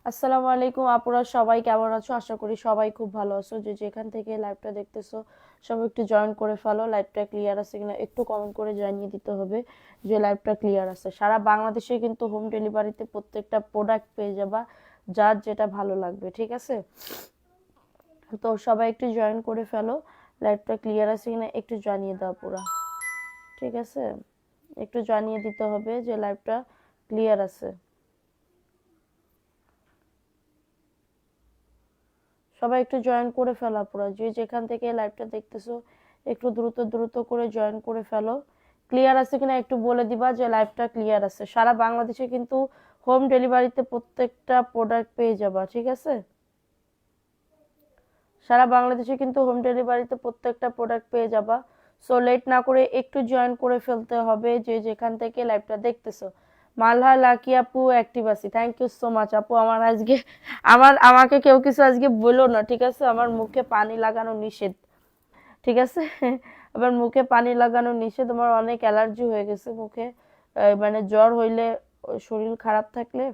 আসসালামু আলাইকুম আপুরা, সবাই কেমন আছো? আশা করি সবাই খুব ভালো আছো। যে যেখান থেকে লাইভটা দেখতেছো সবাই একটু জয়েন করে ফেলো। লাইভটা ক্লিয়ার আছে কিনা একটু কমেন্ট করে জানিয়ে দিতে হবে যে লাইভটা ক্লিয়ার আছে। সারা বাংলাদেশে কিন্তু হোম ডেলিভারিতে প্রত্যেকটা প্রোডাক্ট পেয়ে যাবা, যার যেটা ভালো লাগবে, ঠিক আছে? তো সবাই একটু জয়েন করে ফেলো। লাইভটা ক্লিয়ার আছে কিনা একটু জানিয়ে দাও পুরা, ঠিক আছে? একটু জানিয়ে দিতে হবে যে লাইভটা ক্লিয়ার আছে। সবাই একটু জয়েন করে ফেলো পুরো, যে যেখান থেকে লাইভটা দেখতেছো একটু দ্রুত দ্রুত করে জয়েন করে ফেলো। ক্লিয়ার আছে কিনা একটু বলে দিবা যে লাইভটা ক্লিয়ার আছে। সারা বাংলাদেশে কিন্তু হোম ডেলিভারিতে প্রত্যেকটা প্রোডাক্ট পেয়ে যাবা, ঠিক আছে? সারা বাংলাদেশে কিন্তু হোম ডেলিভারিতে প্রত্যেকটা প্রোডাক্ট পেয়ে যাবা। সো লেট না করে একটু জয়েন করে ফেলতে হবে যে যেখান থেকে লাইভটা দেখতেছো। মালহা লাকি আপু অ্যাক্টিভ আছি, থ্যাংক ইউ সো মাচ আপু। আমার আজকে আমাকে কেউ কিছু আজকে বললো না, ঠিক আছে? আমার মুখে পানি লাগানো নিষেধ, ঠিক আছে? আবার মুখে পানি লাগানো নিষেধ। আমার অনেক অ্যালার্জি হয়ে গেছে মুখে, মানে জ্বর হইলে, শরীর খারাপ থাকলে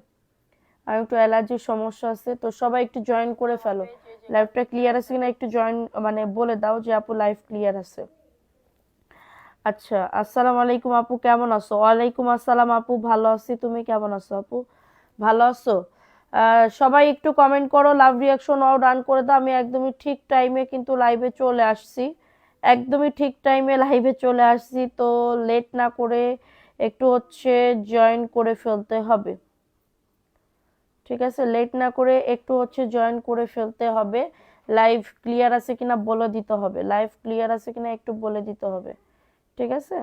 আর একটু অ্যালার্জির সমস্যা আছে। তো সবাই একটু জয়েন করে ফেলো। লাইভটা ক্লিয়ার আছে কিনা একটু জয়েন মানে বলে দাও যে আপু লাইভ ক্লিয়ার আছে। আচ্ছা, আসসালামু আলাইকুম আপু, কেমন আছো? ওয়ালাইকুম আসসালাম আপু, ভালো আছি। তুমি কেমন আছো আপু? ভালো আছো? সবাই একটু কমেন্ট করো, লাভ রিয়াকশন অল রান করে দাও। আমি একদমই ঠিক টাইমে কিন্তু লাইভে চলে আসছি, একদমই ঠিক টাইমে লাইভে চলে আসছি। তো লেট না করে একটু জয়েন করে ফেলতে হবে, ঠিক আছে? লেট না করে একটু জয়েন করে ফেলতে হবে। লাইভ ক্লিয়ার আছে কিনা বলে দিতে হবে, লাইভ ক্লিয়ার আছে কিনা একটু বলে দিতে হবে, ঠিক আছে?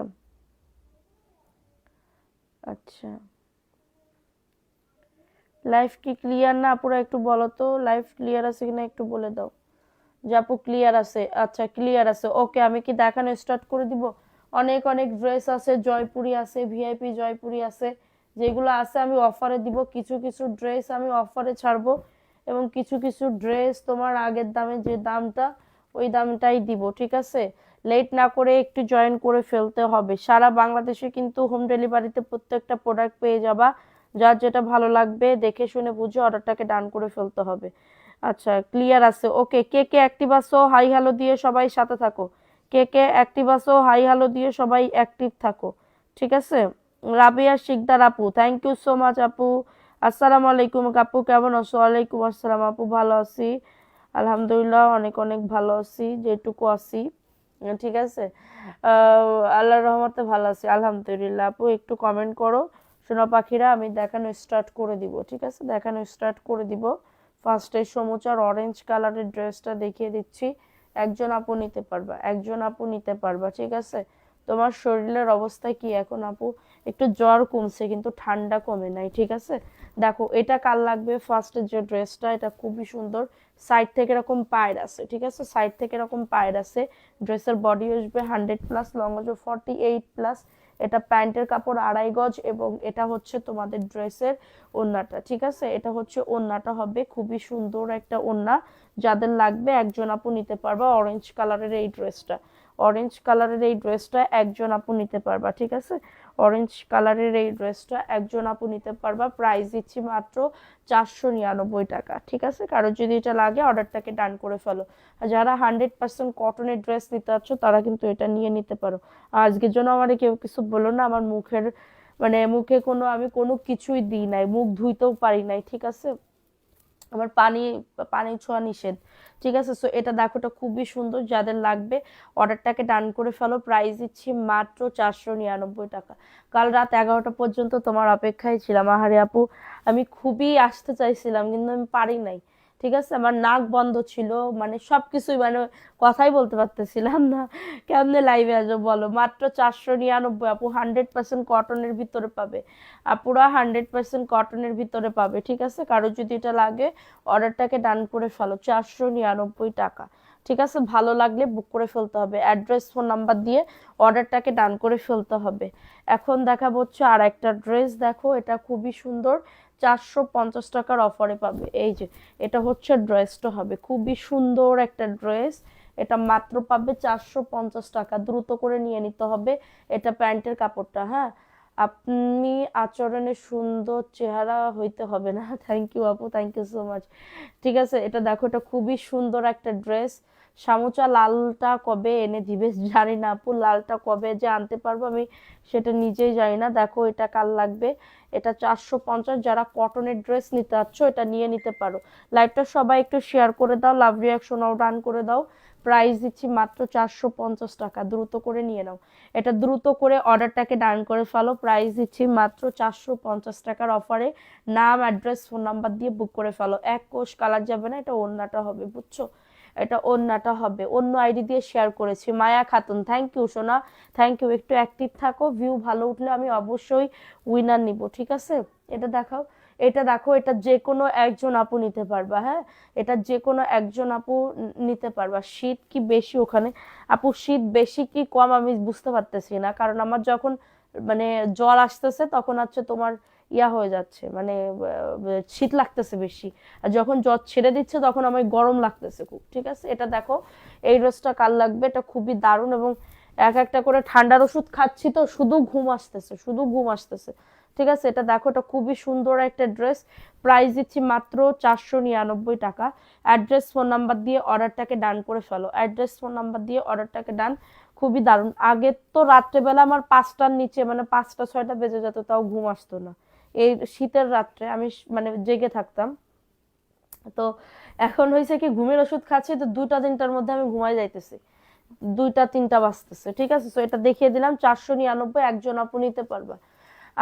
আচ্ছা, লাইভ কি ক্লিয়ার না পুরো একটু বলো তো, লাইভ ক্লিয়ার আছে কিনা একটু বলে দাও যে আপু ক্লিয়ার আছে। আচ্ছা, ক্লিয়ার আছে, ওকে। আমি কি দেখানো স্টার্ট করে দিব? অনেক অনেক ড্রেস আছে, জয়পুরি আছে, ভিআইপি জয়পুরি আছে, যেগুলো আছে আমি অফারে দিব। কিছু কিছু ড্রেস আমি অফারে ছাড়বো এবং কিছু কিছু ড্রেস তোমার আগের দামে যে দামটা ওই দামটাই দিব, ঠিক আছে? লেট না করে একটু জয়েন করে ফেলতে হবে। সারা বাংলাদেশে কিন্তু হোম ডেলিভারিতে প্রত্যেকটা প্রোডাক্ট পেয়ে যাবা, যার যেটা ভালো লাগবে দেখে শুনে বুঝে অর্ডারটাকে ডান করে ফেলতে হবে। আচ্ছা, ক্লিয়ার আছে, ওকে। কে কে অ্যাক্টিভ আছো হাই হ্যালো দিয়ে সবাই সাথে থাকো। কে কে অ্যাক্টিভ আছো হাই হ্যালো দিয়ে সবাই অ্যাক্টিভ থাকো, ঠিক আছে? রাবিয়া শিকদার আপু, থ্যাংক ইউ সো মাচ আপু। আসসালামু আলাইকুম আপু, কেমন আছো? ওয়ালাইকুম আসসালাম আপু, ভালো আছি আলহামদুলিল্লাহ, অনেক অনেক ভালো আছি যেটুকু আছি, ঠিক আছে? আল্লাহর রহমতে ভালো আছি আলহামদুলিল্লাহ। আপু একটু কমেন্ট করো সোনা পাখিরা, আমি দেখানো স্টার্ট করে দিব, ঠিক আছে? দেখানো স্টার্ট করে দিব। ফার্স্টে সমুচার অরেঞ্জ কালারের ড্রেসটা দেখিয়ে দিচ্ছি। একজন আপু নিতে পারবা, একজন আপু নিতে পারবা, ঠিক আছে? তোমার শরীরের অবস্থা কি এখন আপু? একটু জ্বর কমছে কিন্তু ঠান্ডা কমে নাই, ঠিক আছে? দেখো এটা কার লাগবে। ফার্স্টের যে ড্রেসটা এটা খুবই সুন্দর, সাইড থেকে এরকম পায়ের আছে, ঠিক আছে? সাইড থেকে এরকম পায়ের আছে। ড্রেসের বডি আসবে 100+, লং আসবে 48+। এটা প্যান্টের কাপড় 2.5 গজ এবং এটা তোমাদের ড্রেসের ওড়নাটা, ঠিক আছে? এটা ওড়নাটা হবে খুবই সুন্দর একটা ওড়না। যাদের লাগবে একজন আপু নিতে পারবা অরেঞ্জ কালারের এই ড্রেসটা। অরেঞ্জ কালারের এই ড্রেসটা একজন আপু নিতে পারবা, ঠিক আছে? অরেঞ্জ কালারের এই ড্রেসটা একজন আপু নিতে পারবা। প্রাইস দিচ্ছি মাত্র 499 টাকা, ঠিক আছে? কারো যদি এটা লাগে অর্ডারটাকে ডান করে ফেলো। আর যারা 100% কটনের ড্রেস নিতে চাচ্ছ তারা কিন্তু এটা নিয়ে নিতে পারো। আজকের জন্য আমার কেউ কিছু বলো না, আমার মুখের মানে মুখে আমি কোনো কিছুই দিই নাই, মুখ ধুইতেও পারি নাই, ঠিক আছে? আমার পানি পানি ছোঁয়া নিষেধ, ঠিক আছে? সো এটা দেখো, এটা খুবই সুন্দর। যাদের লাগবে অর্ডারটাকে ডান করে ফেলো। প্রাইস দিচ্ছি মাত্র 499 টাকা। কাল রাত 11টা পর্যন্ত তোমার অপেক্ষায় ছিলাম আহারে আপু। আমি খুবই আসতে চাইছিলাম কিন্তু আমি পারি নাই, ঠিক আছে? আমার নাক বন্ধ ছিল, মানে সবকিছুই, মানে কথাই বলতে পারতেছিলাম না। কেমনে লাইভে আসবো বলো? মাত্র 499 আপু, 100% কটনের ভিতরে পাবে। আপুরা 100% কটনের ভিতরে পাবে, ঠিক আছে? কারো যদি এটা লাগে অর্ডারটাকে ডান করে ফেলো। 499 টাকা, ঠিক আছে? ভালো লাগলে বুক করে ফেলতে হবে, অ্যাড্রেস ফোন নাম্বার দিয়ে অর্ডারটাকে ডান করে ফেলতে হবে। এখন দেখাবো আর একটা ড্রেস, দেখো এটা খুবই সুন্দর। 450 টাকার অফারে পাবে। এই যে এটা ড্রেসটা হবে খুবই সুন্দর একটা ড্রেস। এটা মাত্র পাবে 450 টাকা, দ্রুত করে নিয়ে নিতে হবে। এটা প্যান্টের কাপড়টা, হ্যাঁ। আপনি আচরণে সুন্দর, চেহারা হইতে হবে না। থ্যাংক ইউ আপু, থ্যাংক ইউ সো মাচ। ঠিক আছে, এটা দেখো, এটা খুবই সুন্দর একটা ড্রেস। সামুচা লালটা কবে এনে দিবে জানি না আপু, লালটা কবে যে আনতে পারবো আমি সেটা নিজেই জানি না। দেখো এটা কাল লাগবে, এটা 450। যারা কটনের ড্রেস নিতে চাচ্ছ এটা নিয়ে নিতে পারো। লাইভটা সবাই একটু শেয়ার করে দাও, লাভ রিয়াকশন ও ডান করে দাও। প্রাইস দিচ্ছি মাত্র 450 টাকা, দ্রুত করে নিয়ে নাও। এটা দ্রুত করে অর্ডারটাকে ডান করে ফেলো। প্রাইস দিচ্ছি মাত্র 450 টাকার অফারে। নাম, অ্যাড্রেস, ফোন নাম্বার দিয়ে বুক করে ফেলো। এক কোষ কালার যাবে না, এটা ওড়নাটা হবে, বুঝছো? এটা ওড়নাটা হবে। অন্য আইডি দিয়ে শেয়ার করেছি, মায়া খাতুন। থ্যাংক ইউ সোনা, থ্যাংক ইউ। একটু অ্যাক্টিভ থাকো, ভিউ ভালো উঠলে আমি অবশ্যই উইনার নিব, ঠিক আছে? এটা দেখাও, এটা দেখো, এটা যে কোনো একজন আপু নিতে পারবা। হ্যাঁ, এটা যে কোনো একজন আপু নিতে পারবা। শীত কি বেশি ওখানে? আপু শীত বেশি কি কম আমি বুঝতে পারতেছি না, কারণ আমার যখন মানে জ্বর আসতেছে তখন হচ্ছে তোমার ইয়া হয়ে যাচ্ছে, মানে শীত লাগতেছে বেশি। আর যখন জ্বর ছেড়ে দিচ্ছে তখন আমার গরম লাগতেছে খুব। ঠিক আছে, এটা দেখো, এই ড্রেসটা কাল লাগবে। এটা খুবই দারুণ, এবং এক একটা করে ঠান্ডার ওষুধ খাচ্ছি তো শুধু ঘুম আসতেছে, শুধু ঘুম আসতেছে। ঠিক আছে, এটা দেখো, এটা খুবই সুন্দর একটা ড্রেস। প্রাইস দিচ্ছি মাত্র 499 টাকা। অ্যাড্রেস, ফোন নাম্বার দিয়ে অর্ডারটাকে ডান করে ফেলো। অ্যাড্রেস, ফোন নাম্বার দিয়ে অর্ডারটাকে ডান। খুবই দারুণ। আগে তো রাত্রেবেলা আমার 5টার নিচে, মানে 5টা 6টা বেজে যেত, তাও ঘুম আসতো না। এই শীতের রাত্রে আমি মানে জেগে থাকতাম। তো এখন হয়েছে কি, ঘুমের ওষুধ খাচ্ছি তো 2টা 3টার মধ্যে আমি ঘুমাই যাইতেছি, 2টা 3টা বাজতেছে। ঠিক আছে, তো এটা দেখিয়ে দিলাম 499, একজন আপু নিতে পারবা।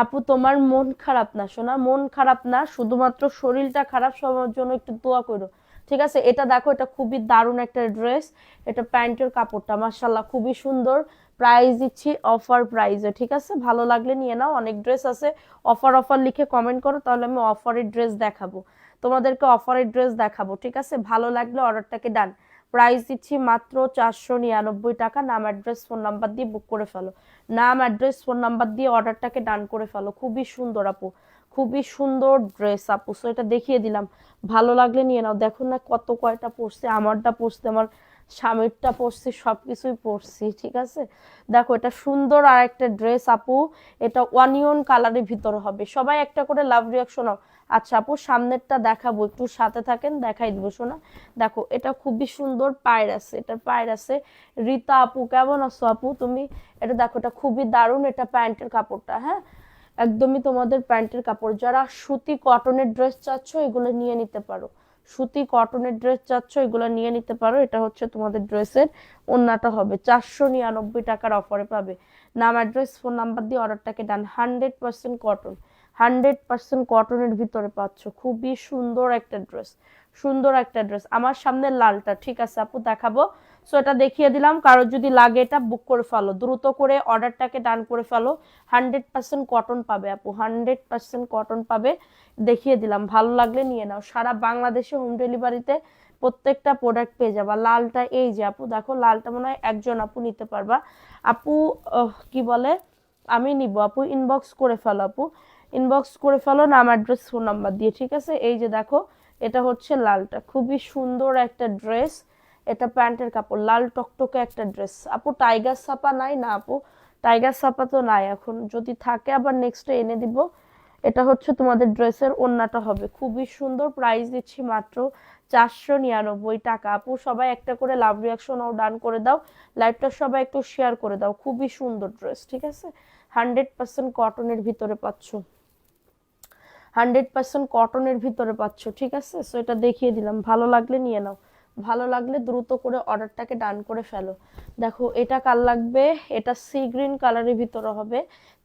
আপু তোমার মন খারাপ না সোনা, মন খারাপ না, শুধুমাত্র শরীরটা খারাপ, সবার জন্য একটু দোয়া করো। ঠিক আছে, এটা দেখো, এটা খুবই দারুণ একটা ড্রেস। এটা প্যান্টের কাপড়টা মাশাল্লাহ খুবই সুন্দর। প্রাইস দিচ্ছি অফার প্রাইসে। ঠিক আছে, ভালো লাগলে নিয়ে নাও। অনেক ড্রেস আছে, অফার অফার লিখে কমেন্ট করো, তাহলে আমি অফারের ড্রেস দেখাবো তোমাদেরকে, অফারের ড্রেস দেখাবো। ঠিক আছে, ভালো লাগলে অর্ডারটাকে ডান। প্রাইস দিচ্ছি মাত্র 499 টাকা। নাম, অ্যাড্রেস, ফোন নাম্বার দিয়ে বুক করে ফেলো। নাম, অ্যাড্রেস, ফোন নাম্বার দিয়ে অর্ডারটাকে ডান করে ফেলো। খুবই সুন্দর আপু, খুবই সুন্দর ড্রেস আপু। সো এটা দেখিয়ে দিলাম, ভালো লাগলে নিয়ে নাও। দেখো না কত কয়টা পড়ছে, আমারটা পড়ছে, আমার স্বামীরটা পড়ছি, সবকিছুই পড়ছি। ঠিক আছে, দেখো এটা সুন্দর আর একটা ড্রেস আপু। এটা অনিয়ন কালারের ভিতরে হবে। সবাই একটা করে লাভ রিয়াকশন। আচ্ছা আপু, সামনেরটা দেখাবো, একটু সাথে থাকেন, দেখাই দিব শোনা। দেখো এটা খুবই সুন্দর, পায়ের আছে, এটা পায়ের আছে। রীতা আপু কেমন আছো আপু তুমি? এটা দেখো, এটা খুবই দারুণ। এটা প্যান্টের কাপড়টা, হ্যাঁ, একদমই তোমাদের প্যান্টের কাপড়। যারা সুতি কটনের ড্রেস চাচ্ছ এগুলো নিয়ে নিতে পারো। সুতি কটনের ড্রেস চাচ্ছ এগুলো নিয়ে নিতে পারো। এটা হচ্ছে তোমাদের ড্রেসের ওন্নাটা হবে। 499 টাকার অফারে পাবে। নাম, অ্যাড্রেস, ফোন নাম্বার দিয়ে অর্ডারটাকে ডান। 100% কটন, 100% কটনের ভিতরে পাচ্ছ। খুবই সুন্দর একটা ড্রেস, সুন্দর একটা ড্রেস। আমার সামনে লালটা, ঠিক আছে আপু দেখাবো। সো এটা দেখিয়ে দিলাম, কারো যদি লাগে এটা বুক করে ফেলো, দ্রুত করে অর্ডারটাকে ডান করে ফেলো। 100% কটন পাবে আপু, 100% কটন পাবে। দেখিয়ে দিলাম, ভালো লাগলে নিয়ে নাও। সারা বাংলাদেশে হোম ডেলিভারিতে প্রত্যেকটা প্রোডাক্ট পেয়ে যাবা। লালটা এই যে আপু দেখো, লালটা মনে হয় একজন আপু নিতে পারবা। আপু কি বলে, আমি নিব আপু, ইনবক্স করে ফেলো আপু, ইনবক্স করে ফেলো নাম, অ্যাড্রেস, ফোন নাম্বার দিয়ে। ঠিক আছে, এই যে দেখো, এটা হচ্ছে লালটা, খুবই সুন্দর একটা ড্রেস। এটা প্যান্টের কাপড়, লাল টকটকে একটা ড্রেস। আপু টাইগার ছাপা নাই না আপু? টাইগার ছাপা তো নাই এখন, যদি থাকে আবার নেক্সটে এনে দিব। এটা হচ্ছে তোমাদের ড্রেসের ওন্নাটা হবে, খুবই সুন্দর। প্রাইস দিচ্ছি মাত্র 499 টাকা। আপু সবাই একটা করে লাভ রিয়াকশন ও ডান করে দাও। লাইভটা সবাই একটু শেয়ার করে দাও। খুবই সুন্দর ড্রেস, ঠিক আছে? 100% কটনের ভিতরে পাচ্ছ, 100% কটনের ভিতরে পাচ্ছ। ঠিক আছে, সো এটা দেখিয়ে দিলাম, ভালো লাগলে নিয়ে নাও। ভালো লাগলে দ্রুত করে অর্ডারটাকে ডান করে ফেলো। দেখো এটা কাল লাগবে, এটা সি গ্রিন কালারের ভিতরে হবে।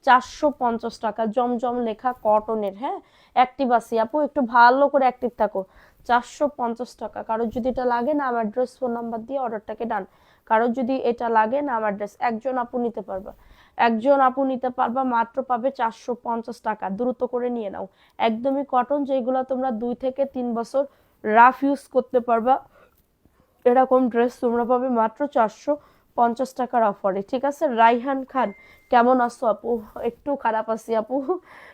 450 টাকা, জমজম লেখা, কটনের। হ্যাঁ, অ্যাক্টিভ আছি আপু, একটু ভালো করে অ্যাক্টিভ থাকো। 450 টাকা। কারোর যদি এটা লাগে, নাম, অ্যাড্রেস, ফোন নাম্বার দিয়ে অর্ডারটাকে ডান। কারোর যদি এটা লাগে, নাম, অ্যাড্রেস, একজন আপু নিতে পারবা, একজন আপু নিতে পারবা, মাত্র পাবে 450 টাকা। দ্রুত করে নিয়ে নাও। একদমই কটন, যেগুলো তোমরা 2 থেকে 3 বছর রাফ ইউজ করতে পারবা, এরকম ড্রেস তোমরা পাবে মাত্র 450 টাকার অফারে। ঠিক আছে, রাইহান খান কেমন আছো আপু? একটু খারাপ আছি আপু।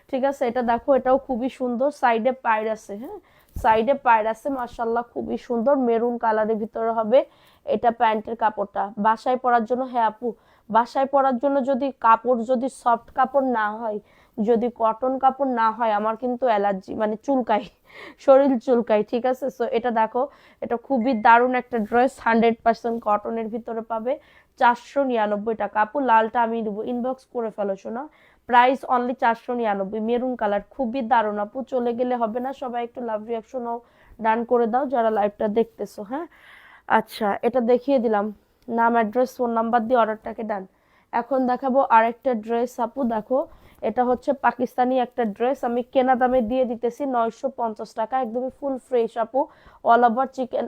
ঠিক আছে, এটা দেখো, এটাও খুবই সুন্দর, সাইডে পাইর আছে। হ্যাঁ, সাইডে পায়ের আছে মাশাআল্লাহ, খুবই সুন্দর মেরুন কালারের ভিতরে হবে। এটা প্যান্টের কাপড়টা বাসায় পরার জন্য। হ্যাঁ আপু, বাসায় পরার জন্য যদি কাপড় যদি সফট কাপড় না হয়, যদি কটন কাপড় না হয়, আমার কিন্তু অ্যালার্জি, মানে চুলকাই, শরীর চুলকাই, ঠিক আছে। সো এটা দেখো, এটা খুবই দারুণ একটা ড্রেস, 100% কটনের ভিতরে পাবে, 499 টাকা। আপু লালটা আমি দেবো, ইনবক্স করে ফেলো শোনা, প্রাইস অনলি 499, মেরুন কালার, খুবই দারুণ আপু। চলে গেলে হবে না, সবাই একটু লাভ রিয়াকশনও ডান করে দাও যারা লাইভটা দেখতেছো। হ্যাঁ আচ্ছা, এটা দেখিয়ে দিলাম, নাম অ্যাড্রেস ফোন নাম্বার দিয়ে অর্ডারটাকে ডান। এখন দেখাবো আরেকটা ড্রেস আপু, দেখো এটা হচ্ছে পাকিস্তানি একটা ড্রেস, আমি কেনা দামে দিয়ে দিতেছি 950 টাকা, একদমই ফুল ফ্রেশ আপু, অল ওভার চিকেন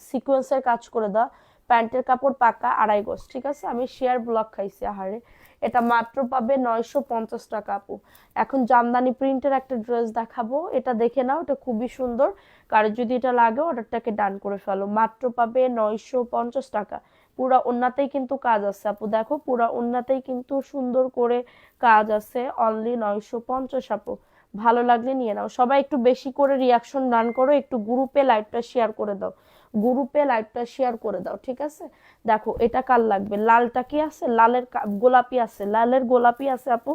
সিকোয়েন্সের কাজ করে দাও, প্যান্টের কাপড় পাকা 2.5 গজ, ঠিক আছে। আমি শেয়ার ব্লক খাইছি আহারে। এটা মাত্র পাবে 950 টাকা আপু। এখন জামদানি প্রিন্টের একটা ড্রেস দেখাবো, এটা দেখে নাও, এটা খুবই সুন্দর, কারো যদি এটা লাগে অর্ডারটাকে ডান করে ফেলো, মাত্র পাবে 950 টাকা। পুরা ওন্নাতেই কিন্তু কাজ আছে আপু, দেখো পুরা ওন্নাতেই কিন্তু সুন্দর করে কাজ আছে, অনলি 950 আপু। ভালো লাগলে নিয়ে নাও, সবাই একটু বেশি করে রিয়াকশন ডান করো, একটু গ্রুপে লাইভটা শেয়ার করে দাও, গ্রুপে লাইভটা শেয়ার করে দাও, ঠিক আছে। দেখো এটা কার লাগবে, লালটা কি আছে, লালের গোলাপি আছে, লালের গোলাপি আছে আপু।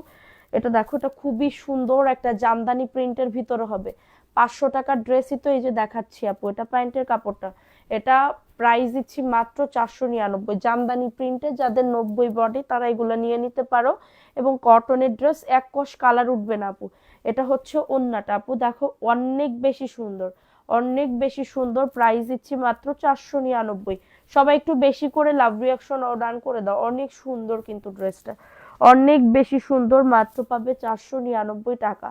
এটা দেখো, এটা খুবই সুন্দর একটা জামদানি প্রিন্টের ভিতরে হবে, 500 টাকার ড্রেসই তো এই যে দেখাচ্ছি আপু, এটা প্যান্টের কাপড়টা, এটা প্রাইস দিচ্ছি মাত্র 499, জামদানি প্রিন্টে, যাদের 90 বডি তারা এগুলো নিয়ে নিতে পারো। এবং কটনের ড্রেস, এক কষ কালার উঠবে না আপু। এটা হচ্ছে ওন্নাটা আপু, দেখো অনেক বেশি সুন্দর, অনেক বেশি সুন্দর, প্রাইস দিচ্ছি মাত্র 499। সবাই একটু বেশি করে লাভ রিয়াকশন ডান করে দাও, অনেক সুন্দর কিন্তু ড্রেসটা, অনেক বেশি সুন্দর, মাত্র পাবে 499 টাকা।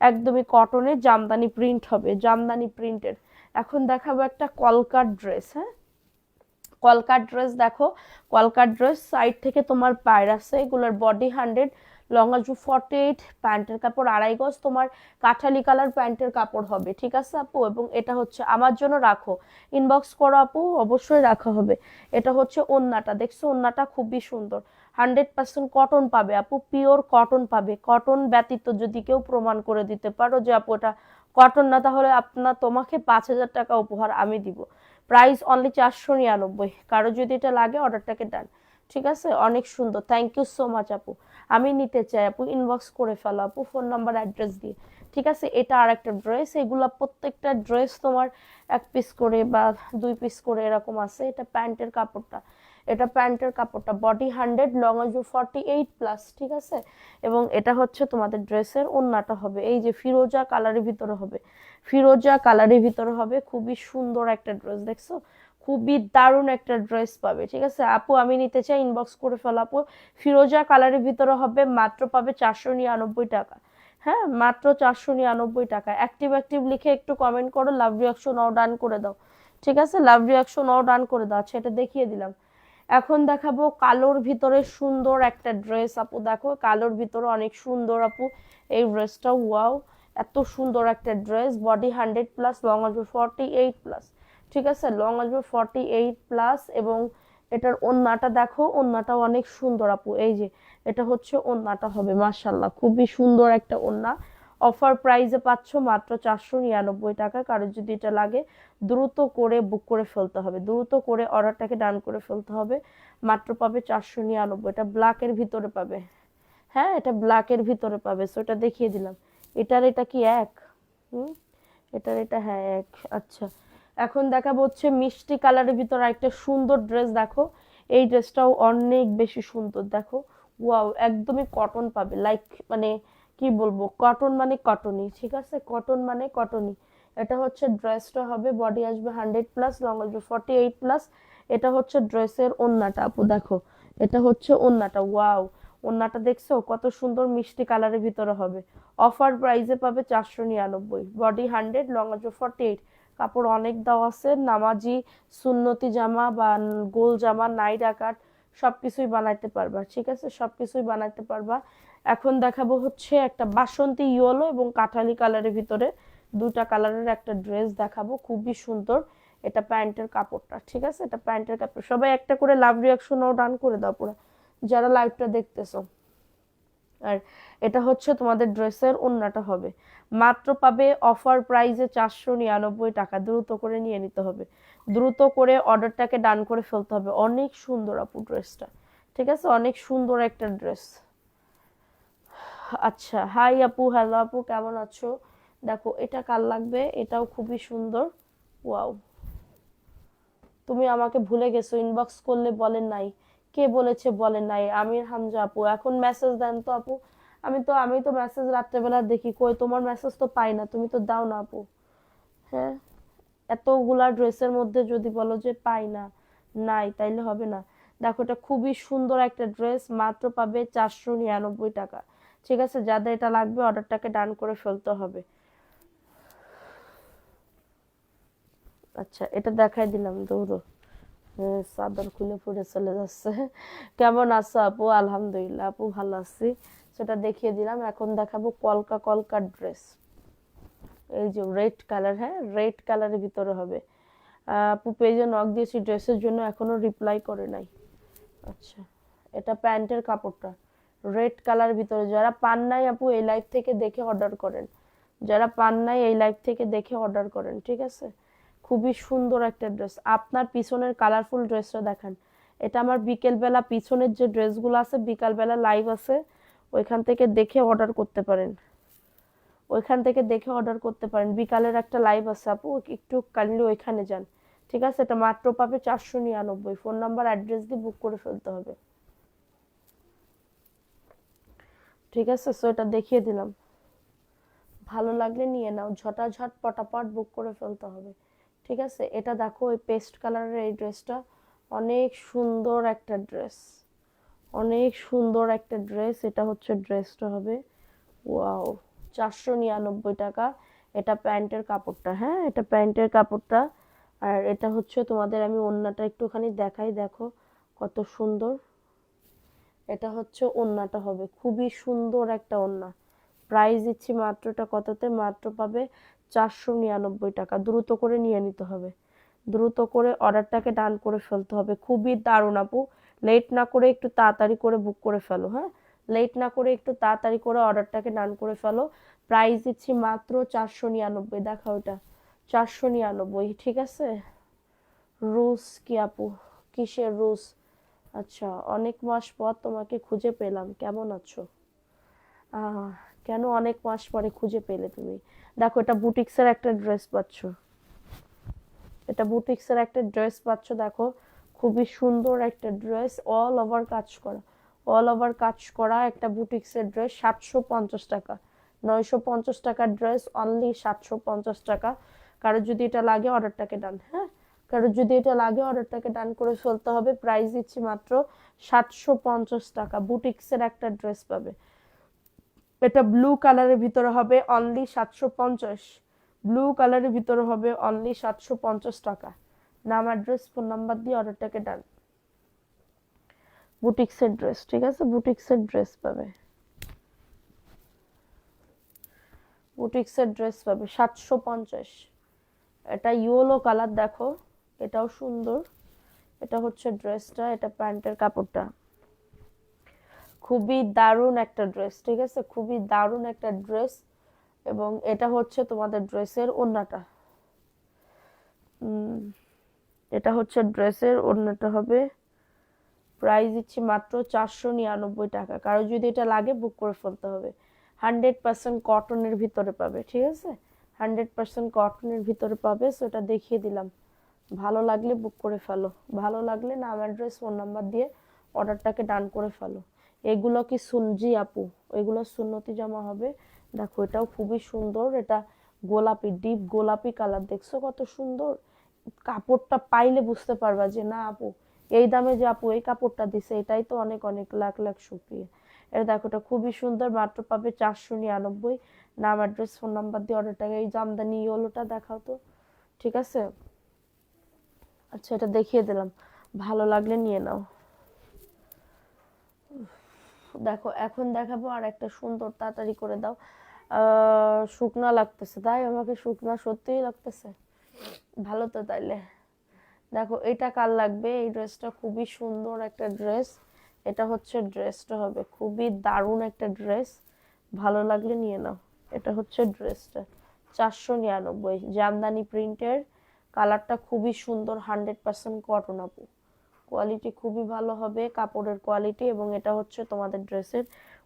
একদমই কটনের জামদানি প্রিন্ট হবে, জামদানি প্রিন্টের। এখন দেখাবো একটা কলকার ড্রেস। হ্যাঁ কলকার ড্রেস দেখো, কলকার ড্রেস সাইড থেকে তোমার পায়ের আছে, এগুলোর বডি 100, লং আসবে 48, প্যান্টের কাপড় 2.5 গজ, তোমার কাঠালি কালার প্যান্টের কাপড় হবে, ঠিক আছে আপু। এবং এটা হচ্ছে আমার জন্য রাখো, ইনবক্স করো আপু, অবশ্যই রাখা হবে। এটা হচ্ছে ওন্নাটা, দেখছো ওন্নাটা খুবই সুন্দর, 100% কটন পাবে আপু, পিওর কটন পাবে, কটন ব্যতীত যদি কেউ প্রমাণ করে দিতে পারো যে আপু এটা কটন না, তাহলে তোমাকে 5,000 টাকা উপহার আমি দিব। প্রাইস অনলি 499, কারো যদি এটা লাগে অর্ডারটাকে ডান, ঠিক আছে। অনেক সুন্দর, থ্যাংক ইউ সো মাচ আপু, আমি নিতে চাই আপু, ইনবক্স করে ফেলো আপু ফোন নাম্বার অ্যাড্রেস দিয়ে, ঠিক আছে। এটা আর একটা ড্রেস, এগুলা প্রত্যেকটা ড্রেস তোমার 1 পিস করে বা 2 পিস করে এরকম আছে। এটা প্যান্টের কাপড়টা, এটা প্যান্টের কাপড়টা, বডি 100, লং আসবে 48+, ঠিক আছে। এবং এটা হচ্ছে তোমাদের ড্রেসের ওন্নাটা হবে, এই যে ফিরোজা কালারের ভিতরে হবে, ফিরোজা কালারের ভিতরে হবে, খুবই সুন্দর একটা ড্রেস, দেখছো খুবই দারুণ একটা ড্রেস পাবে, ঠিক আছে আপু, আমি নিতে চাই, ইনবক্স করে ফেলো আপু। ফিরোজা কালারের ভিতরে হবে, মাত্র পাবে 499 টাকা। হ্যাঁ মাত্র 499 টাকা। অ্যাক্টিভ অ্যাক্টিভ লিখে একটু কমেন্ট করো, লাভ রিয়াকশন অল ডান করে দাও, ঠিক আছে, লাভ রিয়াকশন অল ডান করে দাও। আচ্ছা এটা দেখিয়ে দিলাম। এখন দেখাবো কালোর ভিতরে সুন্দর একটা ড্রেস আপু, দেখো কালোর ভিতরে অনেক সুন্দর আপু এই ড্রেসটা, ওয়াও এত সুন্দর একটা ড্রেস, বডি 100+, লং আসবে 48+, ঠিক আছে, লং আসবে 48+। এবং এটার ওন্নাটা দেখো, ওন্নাটাও অনেক সুন্দর আপু, এই যে এটা হচ্ছে ওন্নাটা হবে, মাশাল্লাহ খুবই সুন্দর একটা ওন্না। অফার প্রাইসে পাচ্ছ মাত্র 499 টাকা। কারোর যদি এটা লাগে দ্রুত করে বুক করে ফেলতে হবে, দ্রুত করে অর্ডারটাকে ডান করে ফেলতে হবে, মাত্র পাবে 499। এটা ব্ল্যাকের ভিতরে পাবে, হ্যাঁ এটা ব্ল্যাকের ভিতরে পাবে। সো এটা দেখিয়ে দিলাম, এটার এটা কি এক, হুম এটার এটা হ্যাঁ এক। আচ্ছা এখন দেখাবো হচ্ছে মিষ্টি কালারের ভিতরে একটা সুন্দর ড্রেস, দেখো এই ড্রেসটাও অনেক বেশি সুন্দর, দেখো ওয়াও একদমই কটন পাবে, লাইক মানে কি বলবো, কটন মানে কটনই, ঠিক আছে, কটন মানে কটনই। এটা হচ্ছে ড্রেসটা হবে, বডি আসবে 100+, লং আসবে 48+। এটা হচ্ছে ড্রেসের ওন্নাটা আপু, দেখো এটা হচ্ছে ওন্নাটা, ওয়াও ওন্নাটা দেখছো কত সুন্দর মিষ্টি কালারের ভিতরে হবে। অফার প্রাইসে পাবে 499, বডি 100, লং আসবে 48। কাপড় অনেক দেওয়া আছে, নামাজি সুন্নতি জামা বা গোল জামা, নাইট আকার সবকিছুই বানাইতে পারবা, ঠিক আছে, সবকিছুই বানাইতে পারবা। এখন দেখাবো হচ্ছে একটা বাসন্তী ইয়েলো এবং কাঠালি কালারের ভিতরে, দুটা কালারের একটা ড্রেস দেখাবো, খুবই সুন্দর। এটা প্যান্টের কাপড়টা, ঠিক আছে, এটা প্যান্টের কাপড়। সবাই একটা করে লাভ রিয়াকশন ও ডান করে দাও পুরো, যারা লাইভটা দেখতেছো। আর এটা হচ্ছে তোমাদের ড্রেসের ওড়নাটা হবে, মাত্র পাবে অফার প্রাইসে 499 টাকা। দ্রুত করে নিয়ে নিতে হবে, দ্রুত করে অর্ডারটাকে ডান করে ফেলতে হবে। অনেক সুন্দর আপু ড্রেসটা, ঠিক আছে, অনেক সুন্দর একটা ড্রেস। আচ্ছা, হাই আপু, হ্যালো আপু, কেমন আছো? দেখো এটা কার লাগবে, এটাও খুবই সুন্দর। ওয়াও, তুমি আমাকে ভুলে গেছো, ইনবক্স করলে বলেন নাই। কে বলেছে বলেন নাই? আমির হামজা আপু, এখন মেসেজ দেন তো আপু। আমি তো মেসেজ রাত্রেবেলা দেখি, কই তোমার মেসেজ তো পাই না, তুমি তো দাও না আপু। হ্যাঁ, এতগুলা ড্রেসের মধ্যে যদি বলো যে পাই না, নাই, তাইলে হবে না। দেখো এটা খুবই সুন্দর একটা ড্রেস, মাত্র পাবে 499 টাকা। ঠিক আছে, যাদের এটা লাগবে অর্ডারটাকে ডান করে ফেলতে হবে। আচ্ছা, এটা দেখাই দিলাম, দৌড়ো। চাদর খুলে পড়ে চলে যাচ্ছে। কেমন আছো আপু? আলহামদুলিল্লাহ আপু, ভালো আছি। সেটা দেখিয়ে দিলাম। এখন দেখাবো কলকা কলকা ড্রেস। এই যে রেড কালার, হ্যাঁ রেড কালারের ভিতরে হবে। আপু পেজে নক দিয়েছি ড্রেসের জন্য, এখনো রিপ্লাই করে নাই। আচ্ছা, এটা প্যান্টের কাপড়টা রেড কালার ভিতরে। যারা পান নাই আপু এই লাইভ থেকে দেখে অর্ডার করেন, যারা পান নাই এই লাইভ থেকে দেখে অর্ডার করেন, ঠিক আছে। খুবই সুন্দর একটা ড্রেস। আপনার পিছনের কালারফুল ড্রেসটা দেখান। এটা আমার বিকেলবেলা পিছনের যে ড্রেসগুলো আছে, বিকালবেলা লাইভ আছে, ওইখান থেকে দেখে অর্ডার করতে পারেন, ওইখান থেকে দেখে অর্ডার করতে পারেন। বিকালের একটা লাইভ আছে আপু, একটু কাইন্ডলি ওইখানে যান, ঠিক আছে। এটা মাত্র পাবে 499। ফোন নাম্বার অ্যাড্রেস দিয়ে বুক করে ফেলতে হবে, ঠিক আছে। সো এটা দেখিয়ে দিলাম, ভালো লাগলে নিয়ে নাও, ঝটাঝট পটাপট বুক করে ফেলতে হবে, ঠিক আছে। এটা দেখো ওই পেস্ট কালারের এই ড্রেসটা, অনেক সুন্দর একটা ড্রেস, অনেক সুন্দর একটা ড্রেস। এটা হচ্ছে ড্রেসটা হবে, ওয়াও, 499 টাকা। এটা প্যান্টের কাপড়টা, হ্যাঁ এটা প্যান্টের কাপড়টা। আর এটা হচ্ছে তোমাদের, আমি ওড়নাটা একটুখানি দেখাই, দেখো কত সুন্দর। এটা হচ্ছে ওড়নাটা হবে, খুবই সুন্দর একটা ওড়না। প্রাইস দিচ্ছি মাত্রটা কততে, মাত্র পাবে 499 টাকা। দ্রুত করে নিয়ে নিতে হবে, দ্রুত করে অর্ডারটাকে ডান করে ফেলতে হবে। খুবই দারুণ আপু, লেট না করে একটু তাড়াতাড়ি করে বুক করে ফেলো, হ্যাঁ লেট না করে একটু তাড়াতাড়ি করে অর্ডারটাকে ডান করে ফেলো। প্রাইস দিচ্ছি মাত্র 499। দেখা ওইটা 499, ঠিক আছে। রুস কি আপু, কিসের রুস? আচ্ছা, অনেক মাস পর তোমাকে খুঁজে পেলাম, কেমন আছো? আহ কেন অনেক মাস পরে খুঁজে পেলে তুমি? দেখো এটা বুটিক্সের একটা ড্রেস পাচ্ছ, এটা বুটিক্সের একটা ড্রেস পাচ্ছ, দেখো খুবই সুন্দর একটা ড্রেস, অল ওভার কাজ করা, অল ওভার কাজ করা একটা বুটিক্সের ড্রেস। 750 টাকা, 950 টাকার ড্রেস, অনলি 750 টাকা। কারো যদি এটা লাগে অর্ডারটাকে ডান, হ্যাঁ কারো যদি এটা লাগে অর্ডারটাকে ডান করে ফেলতে হবে। প্রাইস দিচ্ছি মাত্র 750 টাকা। বুটিক্সের একটা ড্রেস পাবে, এটা ব্লু কালারের ভিতরে হবে, অনলি 750। ব্লু কালারের ভিতরে হবে, অনলি 750 টাকা। নাম অ্যাড্রেস ফোন নাম্বার দিয়ে অর্ডারটাকে ডান। বুটিক্সের ড্রেস, ঠিক আছে, বুটিক্সের ড্রেস পাবে, বুটিক্সের ড্রেস পাবে 750। এটা ইয়েলো কালার, দেখো এটাও সুন্দর। এটা হচ্ছে ড্রেসটা, এটা প্যান্টের কাপড়টা। খুবই দারুণ একটা ড্রেস, ঠিক আছে, খুবই দারুণ একটা ড্রেস। এবং এটা হচ্ছে তোমাদের ড্রেসের ওড়নাটা। এটা হচ্ছে ড্রেসের ওড়নাটা হবে। প্রাইস দিচ্ছি মাত্র 499 টাকা। কারো যদি এটা লাগে বুক করে ফেলতে হবে। 100% কটনের ভিতরে পাবে, ঠিক আছে, 100% কটনের ভিতরে পাবে। সো এটা দেখিয়ে দিলাম, ভালো লাগলে বুক করে ফেলো, ভালো লাগলে নাম অ্যাড্রেস ফোন নাম্বার দিয়ে অর্ডারটাকে ডান করে ফেলো। এগুলো কি সুনজি আপু? এগুলো সুন্নতি জামা হবে। দেখো এটাও খুবই সুন্দর, এটা গোলাপি, ডিপ গোলাপি কালার, দেখছো কত সুন্দর। কাপড়টা পাইলে বুঝতে পারবা যে না আপু, এই দামে যে আপু এই কাপড়টা দিছে, এটাই তো অনেক অনেক লাখ লাখ শুক্রিয়া। এটা দেখো এটা খুবই সুন্দর, মাত্র পাবে 499। নাম অ্যাড্রেস ফোন নাম্বার দিয়ে অর্ডারটাকে, এই জামদানি ইয়েলোটা দেখাও তো, ঠিক আছে। আচ্ছা, এটা দেখিয়ে দিলাম, ভালো লাগলে নিয়ে নাও। দেখো এখন দেখাবো আর একটা সুন্দর, তাড়াতাড়ি করে দাও। শুকনা লাগতেছে, তাই আমাকে শুকনা সত্যিই লাগতেছে, ভালো তো তাইলে। দেখো এটা কার লাগবে, এই ড্রেসটা খুবই সুন্দর একটা ড্রেস। এটা হচ্ছে ড্রেসটা হবে, খুবই দারুণ একটা ড্রেস, ভালো লাগলে নিয়ে নাও। এটা হচ্ছে ড্রেসটা 499, জামদানি প্রিন্টের, কালারটা খুবই সুন্দর, 100% কটন আপু, কোয়ালিটি খুবই ভালো হবে কাপড়ের কোয়ালিটি। এবং এটা হচ্ছে তোমাদের ড্রেসের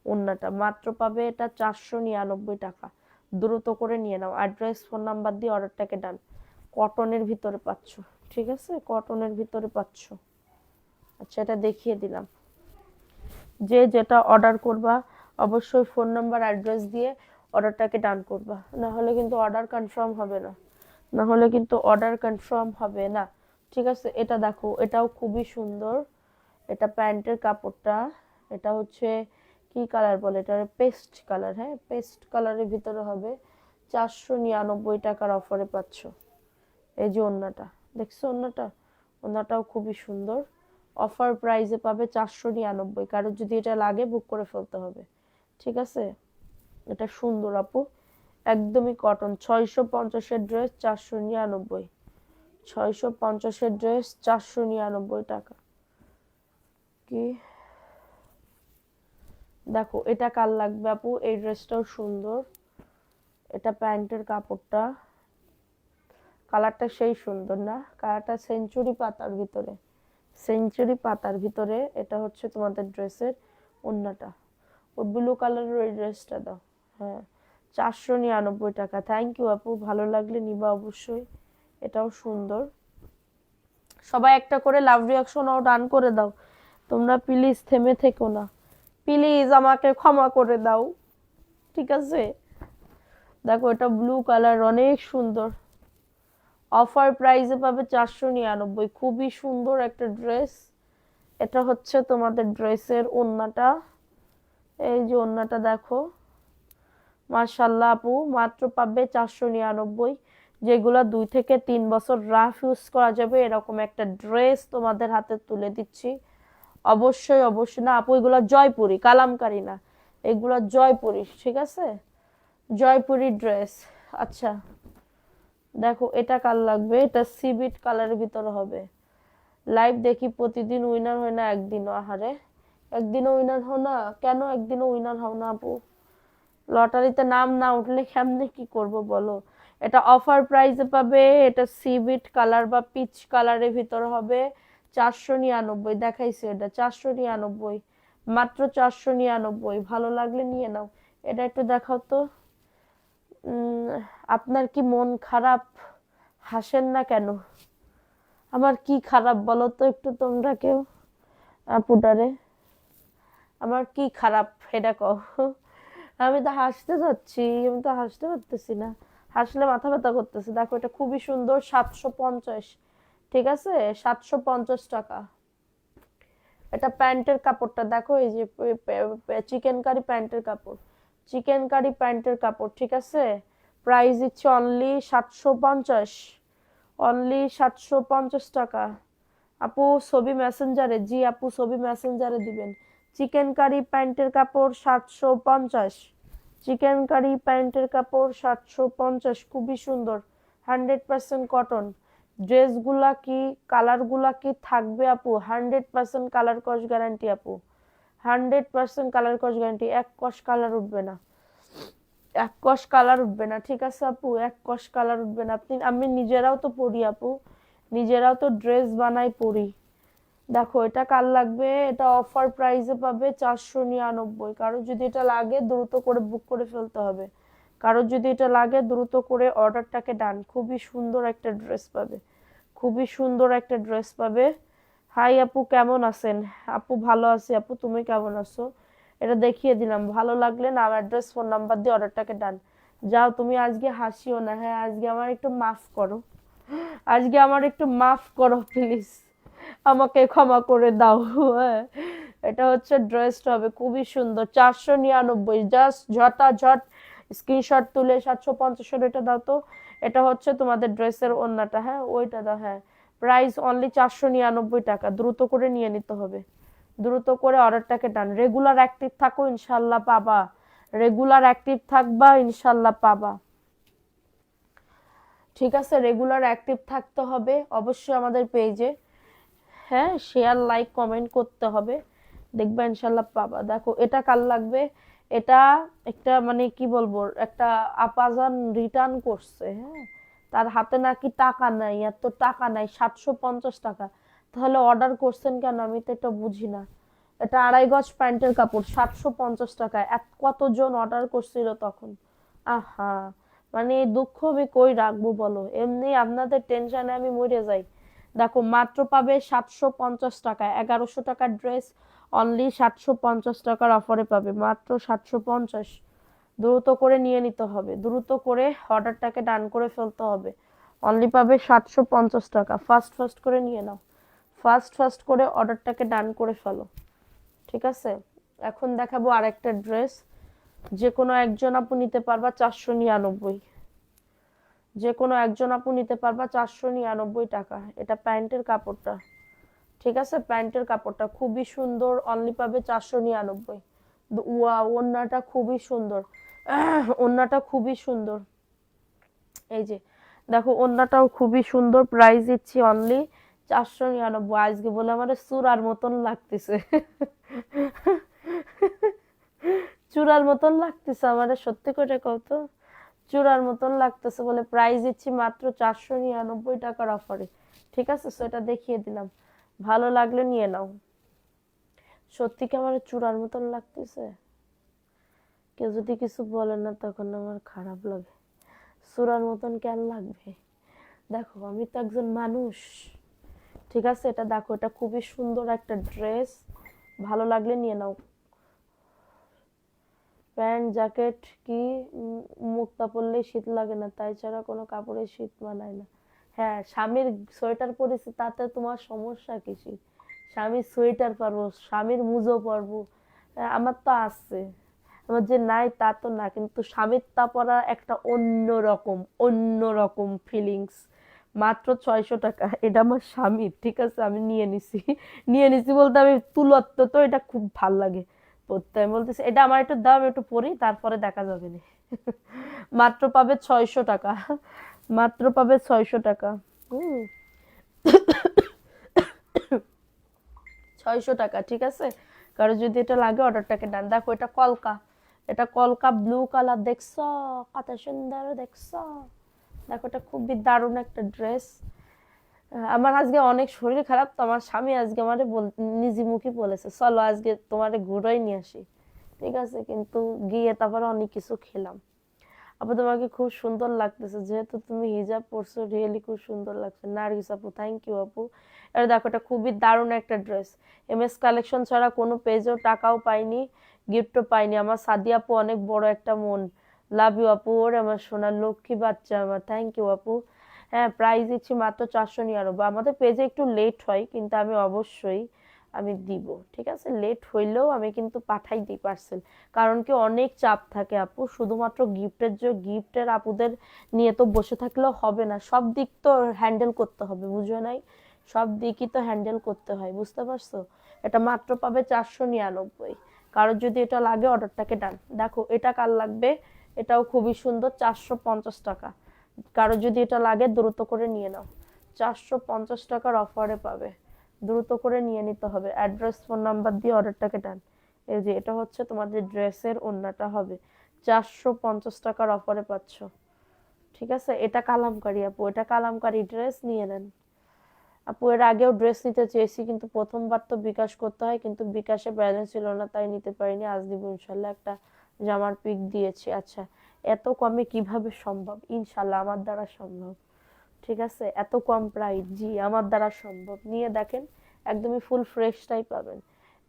ওড়নাটা, মাত্র পাবে এটা 499 টাকা। দ্রুত করে নিয়ে নাও, অ্যাড্রেস ফোন নাম্বার দিয়ে অর্ডারটাকে ডান। কটনের ভিতরে পাচ্ছ, ঠিক আছে, কটনের ভিতরে পাচ্ছ। আচ্ছা, এটা দেখিয়ে দিলাম। যে যেটা অর্ডার করবা অবশ্যই ফোন নাম্বার অ্যাড্রেস দিয়ে অর্ডারটাকে ডান করবা, না হলে কিন্তু অর্ডার কনফার্ম হবে না, না হলে কিন্তু অর্ডার কনফার্ম হবে না, ঠিক আছে। এটা দেখো, এটাও খুবই সুন্দর, এটা প্যান্টের কাপড়টা, এটা হচ্ছে কি কালার বলে, এটা পেস্ট কালার, হ্যাঁ পেস্ট কালারের ভিতরে হবে, 499 টাকার অফারে পাচ্ছ। এই যে ওড়নাটা দেখছো, ওড়নাটা, ওড়নাটাও খুবই সুন্দর, অফার প্রাইসে পাবে 499। কারোর যদি এটা লাগে বুক করে ফেলতে হবে, ঠিক আছে। এটা সুন্দর আপু, একদমই কটন, 650-এর ড্রেস 499, 650-এর ড্রেস 499 টাকা। কি দেখো, এটা কার লাগবে আপু, এই ড্রেসটাও সুন্দর, এটা প্যান্টের কাপড়টা, কালারটা সেই সুন্দর না, কালারটা সেঞ্চুরি পাতার ভিতরে, সেঞ্চুরি পাতার ভিতরে। এটা হচ্ছে তোমাদের ড্রেসের ওড়নাটা, ওই ব্লু কালারের ওই ড্রেসটা দাও, হ্যাঁ 499 টাকা। থ্যাংক ইউ আপু, ভালো লাগলে নিবা অবশ্যই, এটাও সুন্দর। সবাই একটা করে লাভ রিয়াকশন ও ডান করে দাও, তোমরা প্লিজ থেমে থেকো না, প্লিজ আমাকে ক্ষমা করে দাও, ঠিক আছে। দেখো, এটা ব্লু কালার, অনেক সুন্দর, অফার প্রাইসে পাবে 499, খুবই সুন্দর একটা ড্রেস। এটা হচ্ছে তোমাদের ড্রেসের ওড়নাটা, এই যে ওড়নাটা দেখো, মাশাল্লাহ আপু, মাত্র পাবে 499, যেগুলা 2 থেকে 3 বছর রাফ ইউজ করা যাবে, এরকম একটা ড্রেস তোমাদের হাতে তুলে দিচ্ছি। অবশ্যই অবশ্যই, না আপু এগুলা জয়পুরি, কালামকারি না, এগুলা জয়পুরি, ঠিক আছে, জয়পুরি ড্রেস। আচ্ছা দেখো, এটা কার লাগবে, এটা সিবিট কালারের ভিতরে হবে। লাইভ দেখি প্রতিদিন উইনার হয় না একদিনও, আহারে একদিনও উইনার হও না কেন, একদিনও উইনার হও না আপু, লটারিতে নাম না উঠলে কেমনে কি করব বলো। এটা অফার প্রাইসে পাবে, এটা সিবিট কালার বা পিচ কালারের ভিতর হবে, 499 দেখাইছে, এটা 499, মাত্র 499, ভালো লাগলে নিয়ে নাও। এটা একটু দেখাও তো। আপনার কি মন খারাপ, হাসেন না কেন, আমার কি খারাপ বলো তো একটু তোমরা কেউ, আপুটারে আমার কি খারাপ এটা কও। আমি তো হাসতে যাচ্ছি, আমি তো হাসতে পারতেছি না, হাসলে মাথা ব্যথা করতেছে। দেখো, এটা খুবই সুন্দর, 750, ঠিক আছে, 750 টাকা। এটা প্যান্টের কাপড়টা দেখো, এই যে চিকেন কারি প্যান্টের কাপড়, চিকেন কারি প্যান্টের কাপড়, ঠিক আছে। প্রাইস দিচ্ছে অনলি 750, অনলি 750 টাকা। আপু ছবি মেসেঞ্জারে, জি আপু ছবি মেসেঞ্জারে দিবেন। চিকেন কারি প্যান্টের কাপড় 750, চিকেন কারি প্যান্টের কাপড় 750, খুবই সুন্দর, 100% কটন। ড্রেসগুলা কি, কালারগুলা কি থাকবে আপু, 100% কালার কস গ্যারান্টি আপু, 100% কালার কস গ্যারান্টি, এক কস কালার উঠবে না, এক কস কালার উঠবে না, ঠিক আছে আপু, এক কস কালার উঠবে না। আপনি, আমি নিজেরাও তো পরি আপু, নিজেরাও তো ড্রেস বানাই পরি। দেখো, এটা কার লাগবে, এটা অফার প্রাইসে পাবে 499। কারো যদি এটা লাগে দ্রুত করে বুক করে ফেলতে হবে, কারো যদি এটা লাগে দ্রুত করে অর্ডারটাকে ডান। খুবই সুন্দর একটা ড্রেস পাবে, খুবই সুন্দর একটা ড্রেস পাবে। হাই আপু, কেমন আছেন আপু, ভালো আছি আপু, তুমি কেমন আছো। এটা দেখিয়ে দিলাম, ভালো লাগলে নাম অ্যাড্রেস ফোন নাম্বার দিয়ে অর্ডারটাকে ডান। যাও তুমি আজকে হাসিও না, হ্যাঁ আজকে আমার একটু মাফ করো, আজকে আমার একটু মাফ করো প্লিজ, আমাকে ক্ষমা করে দাও। হ্যাঁ, এটা হচ্ছে ড্রেসটা হবে খুবই সুন্দর, 499, জাস্ট ঝটাঝট স্ক্রিনশট তুলে 750 এটা দাও তো। এটা হচ্ছে তোমাদের ড্রেসের ওড়নাটা, হ্যাঁ ওইটা দাও, হ্যাঁ প্রাইস অনলি 499 টাকা, দ্রুত করে নিয়ে নিতে হবে, দ্রুত করে অর্ডারটাকে ডান। রেগুলার অ্যাক্টিভ থাকো, ইনশাল্লাহ পাবা, রেগুলার অ্যাক্টিভ থাকবা, ইনশাল্লাহ পাবা, ঠিক আছে। রেগুলার অ্যাক্টিভ থাকতে হবে অবশ্যই আমাদের পেজে, হ্যাঁ শেয়ার লাইক কমেন্ট করতে হবে, দেখবা ইনশাল্লাহ পাবা। দেখো এটা কাল লাগবে, এটা একটা মানে কি বলবো, একটা আপাজান রিটার্ন করছে, হ্যাঁ, তার হাতে নাকি টাকা নাই, এত টাকা নাই, 750 টাকা। তাহলে অর্ডার করছেন কেন, আমি তো এটা বুঝি না। এটা 2.5 গজ প্যান্টের কাপড়, 750 টাকায়, কতজন অর্ডার করছিল তখন। আহা, মানে এই দুঃখ আমি কই রাখবো বলো, এমনি আপনাদের টেনশনে আমি মরে যাই। দেখো মাত্র পাবে 750 টাকায়, 1100 টাকার ড্রেস অনলি 750 টাকার অফারে পাবে, মাত্র 750। দ্রুত করে নিয়ে নিতে হবে, দ্রুত করে অর্ডারটাকে ডান করে ফেলতে হবে। অনলি পাবে 750 টাকা, ফাস্ট ফাস্ট করে নিয়ে নাও, ফাস্ট ফাস্ট করে অর্ডারটাকে ডান করে ফেলো। ঠিক আছে, এখন দেখাবো আরেকটা ড্রেস, যে কোনো একজন আপু নিতে পারবা 499, যে কোনো একজন আপু নিতে পারবা 499 টাকা। এটা প্যান্টের কাপড়টা, ঠিক আছে, প্যান্টের কাপড়টা খুবই সুন্দর, অনলি পাবে 499। ওয়া, ওন্নাটা খুবই সুন্দর, ওন্নাটা খুবই সুন্দর। এই যে দেখো ওন্নাটাও খুবই সুন্দর, প্রাইস দিচ্ছি অনলি 499। আজকে বলে আমার চূড়ার মতন লাগতেছে, চূড়ার মতন লাগতেছে আমার, সত্যি করে কত চূড়ার মতন লাগতেছে বলে প্রাইস দিচ্ছি মাত্র 499 টাকার অফারে। ঠিক আছে, সেটা দেখিয়ে দিলাম, ভালো লাগলে নিয়ে নাও। সত্যি কি আমার চূড়ার মতন লাগতেছে? কেউ যদি কিছু বলে না তখন আমার খারাপ লাগে, চূড়ার মতন কেন লাগবে? দেখো আমি তো একজন মানুষ। ঠিক আছে, এটা দেখো, এটা খুবই সুন্দর একটা ড্রেস, ভালো লাগলে নিয়ে নাও। প্যান্ট জ্যাকেট কি, মুক্তা পরলে শীত লাগে না, তাই ছাড়া কোনো কাপড়ে শীত মানায় না। হ্যাঁ, স্বামীর সোয়েটার পরেছি তাতে তোমার সমস্যা কি? স্বামীর সোয়েটার পরবো, স্বামীর মুজো পরবো, আমার তো আছে, আমার যে নাই তা তো না, কিন্তু স্বামীর তা পরা একটা অন্যরকম, অন্যরকম ফিলিংস। মাত্র 600 টাকা, এটা আমার স্বামীর, ঠিক আছে, আমি নিয়ে নিছি। নিয়ে নিছি বলতে আমি তুলত্ব তো, এটা খুব ভাল লাগে পড়তে, আমি বলতেছি এটা আমার একটু দাও, আমি একটু পরি, তারপরে দেখা যাবে না। মাত্র পাবে 600 টাকা, মাত্র পাবে 600 টাকা। হুম, 600 টাকা, ঠিক আছে। কারো যদি এটা লাগে অর্ডারটাকে ডান। দেখো এটা কলকা, এটা কলকা ব্লু কালার, দেখছো কত সুন্দর, দেখছো? দেখো এটা খুবই দারুণ একটা ড্রেস। আমার আজকে অনেক শরীর খারাপ, তো আমার স্বামী আজকে আমারে নিজে মুখে বলেছে চলো আজকে তোমারে ঘুরাই নিয়ে আসি। ঠিক আছে, কিন্তু গিয়ে তারপরে অনেক কিছু খেলাম। আপু তোমাকে খুব সুন্দর লাগতেছে, যেহেতু তুমি হিজাব পরছো, রিয়েলি খুব সুন্দর লাগছে। নার্গিস আপু, থ্যাংক ইউ আপু। এটা দেখো, এটা খুবই দারুণ একটা ড্রেস। এমএস কালেকশন ছাড়া কোনো পেজেও টাকাও পাইনি, গিফটও পাইনি। আমার সাদিয়া আপু অনেক বড় একটা মন, লাভ ইউ আপু, ওর আমার সোনার লক্ষ্মী বাচ্চা আমার, থ্যাংক ইউ আপু। হ্যাঁ, প্রাইস দিচ্ছি মাত্র 499। আমাদের পেজে একটু লেট হয়, কিন্তু আমি অবশ্যই আমি দিব, ঠিক আছে, লেট হইলেও আমি কিন্তু পাঠাই দিই পার্সেল। কারণ কি অনেক চাপ থাকে আপু, শুধুমাত্র গিফটের আপুদের নিয়ে তো বসে থাকলেও হবে না, সব দিক তো হ্যান্ডেল করতে হবে, বুঝো নাই? সব দিকই তো হ্যান্ডেল করতে হয়, বুঝতে পারছো? এটা মাত্র পাবে 499। কারোর যদি এটা লাগে অর্ডারটাকে ডান। দেখো এটা কার লাগবে, এটাও খুবই সুন্দর, 450 টাকা। কারো যদি এটা লাগে দ্রুত করে নিয়ে নাও, 450 টাকার অফারে পাবে, দ্রুত করে নিয়ে নিতে হবে। অ্যাড্রেস ফোন নাম্বার দিয়ে অর্ডারটাকে ডান। এই যে এটা হচ্ছে তোমাদের ড্রেসের ওড়নাটা হবে, 450 টাকার অফারে পাচ্ছ। ঠিক আছে, এটা কালামকারী আপু, এটা কালামকারী ড্রেস, নিয়ে নেন আপু। এর আগেও ড্রেস নিতে চেয়েছি, কিন্তু প্রথমবার তো বিকাশ করতে হয়, কিন্তু বিকাশে ব্যালেন্স ছিল না, তাই নিতে পারিনি। আজ দিব ইনশাল্লাহ। একটা জামার পিক দিয়েছি। আচ্ছা, এত কমে কিভাবে সম্ভব? ইনশাল্লাহ আমার দ্বারা সম্ভব। ঠিক আছে, এত কম প্রাইস, জি আমার দ্বারা সম্ভব। নিয়ে দেখেন, একদমই ফুল ফ্রেশটাই পাবেন।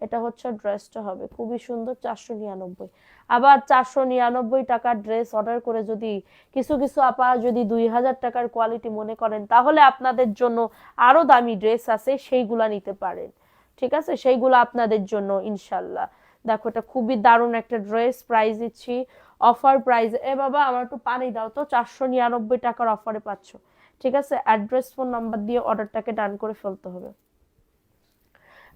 এটা হচ্ছে ড্রেসটা হবে খুবই সুন্দর, 499। আবার 499 টাকার ড্রেস অর্ডার করে যদি কিছু কিছু আপা যদি 2000 টাকার কোয়ালিটি মনে করেন, তাহলে আপনাদের জন্য আরো দামি ড্রেস আছে, সেইগুলা নিতে পারেন। ঠিক আছে, সেইগুলো আপনাদের জন্য ইনশাল্লাহ। দেখো এটা খুবই দারুণ একটা ড্রেস, প্রাইস দিচ্ছি অফার প্রাইস। এ বাবা আমার একটু পানি দাও তো, 499 টাকার অফারে পাচ্ছ। ঠিক আছে, অ্যাড্রেস ফোন নাম্বার দিয়ে অর্ডারটাকে ডান করে ফেলতে হবে,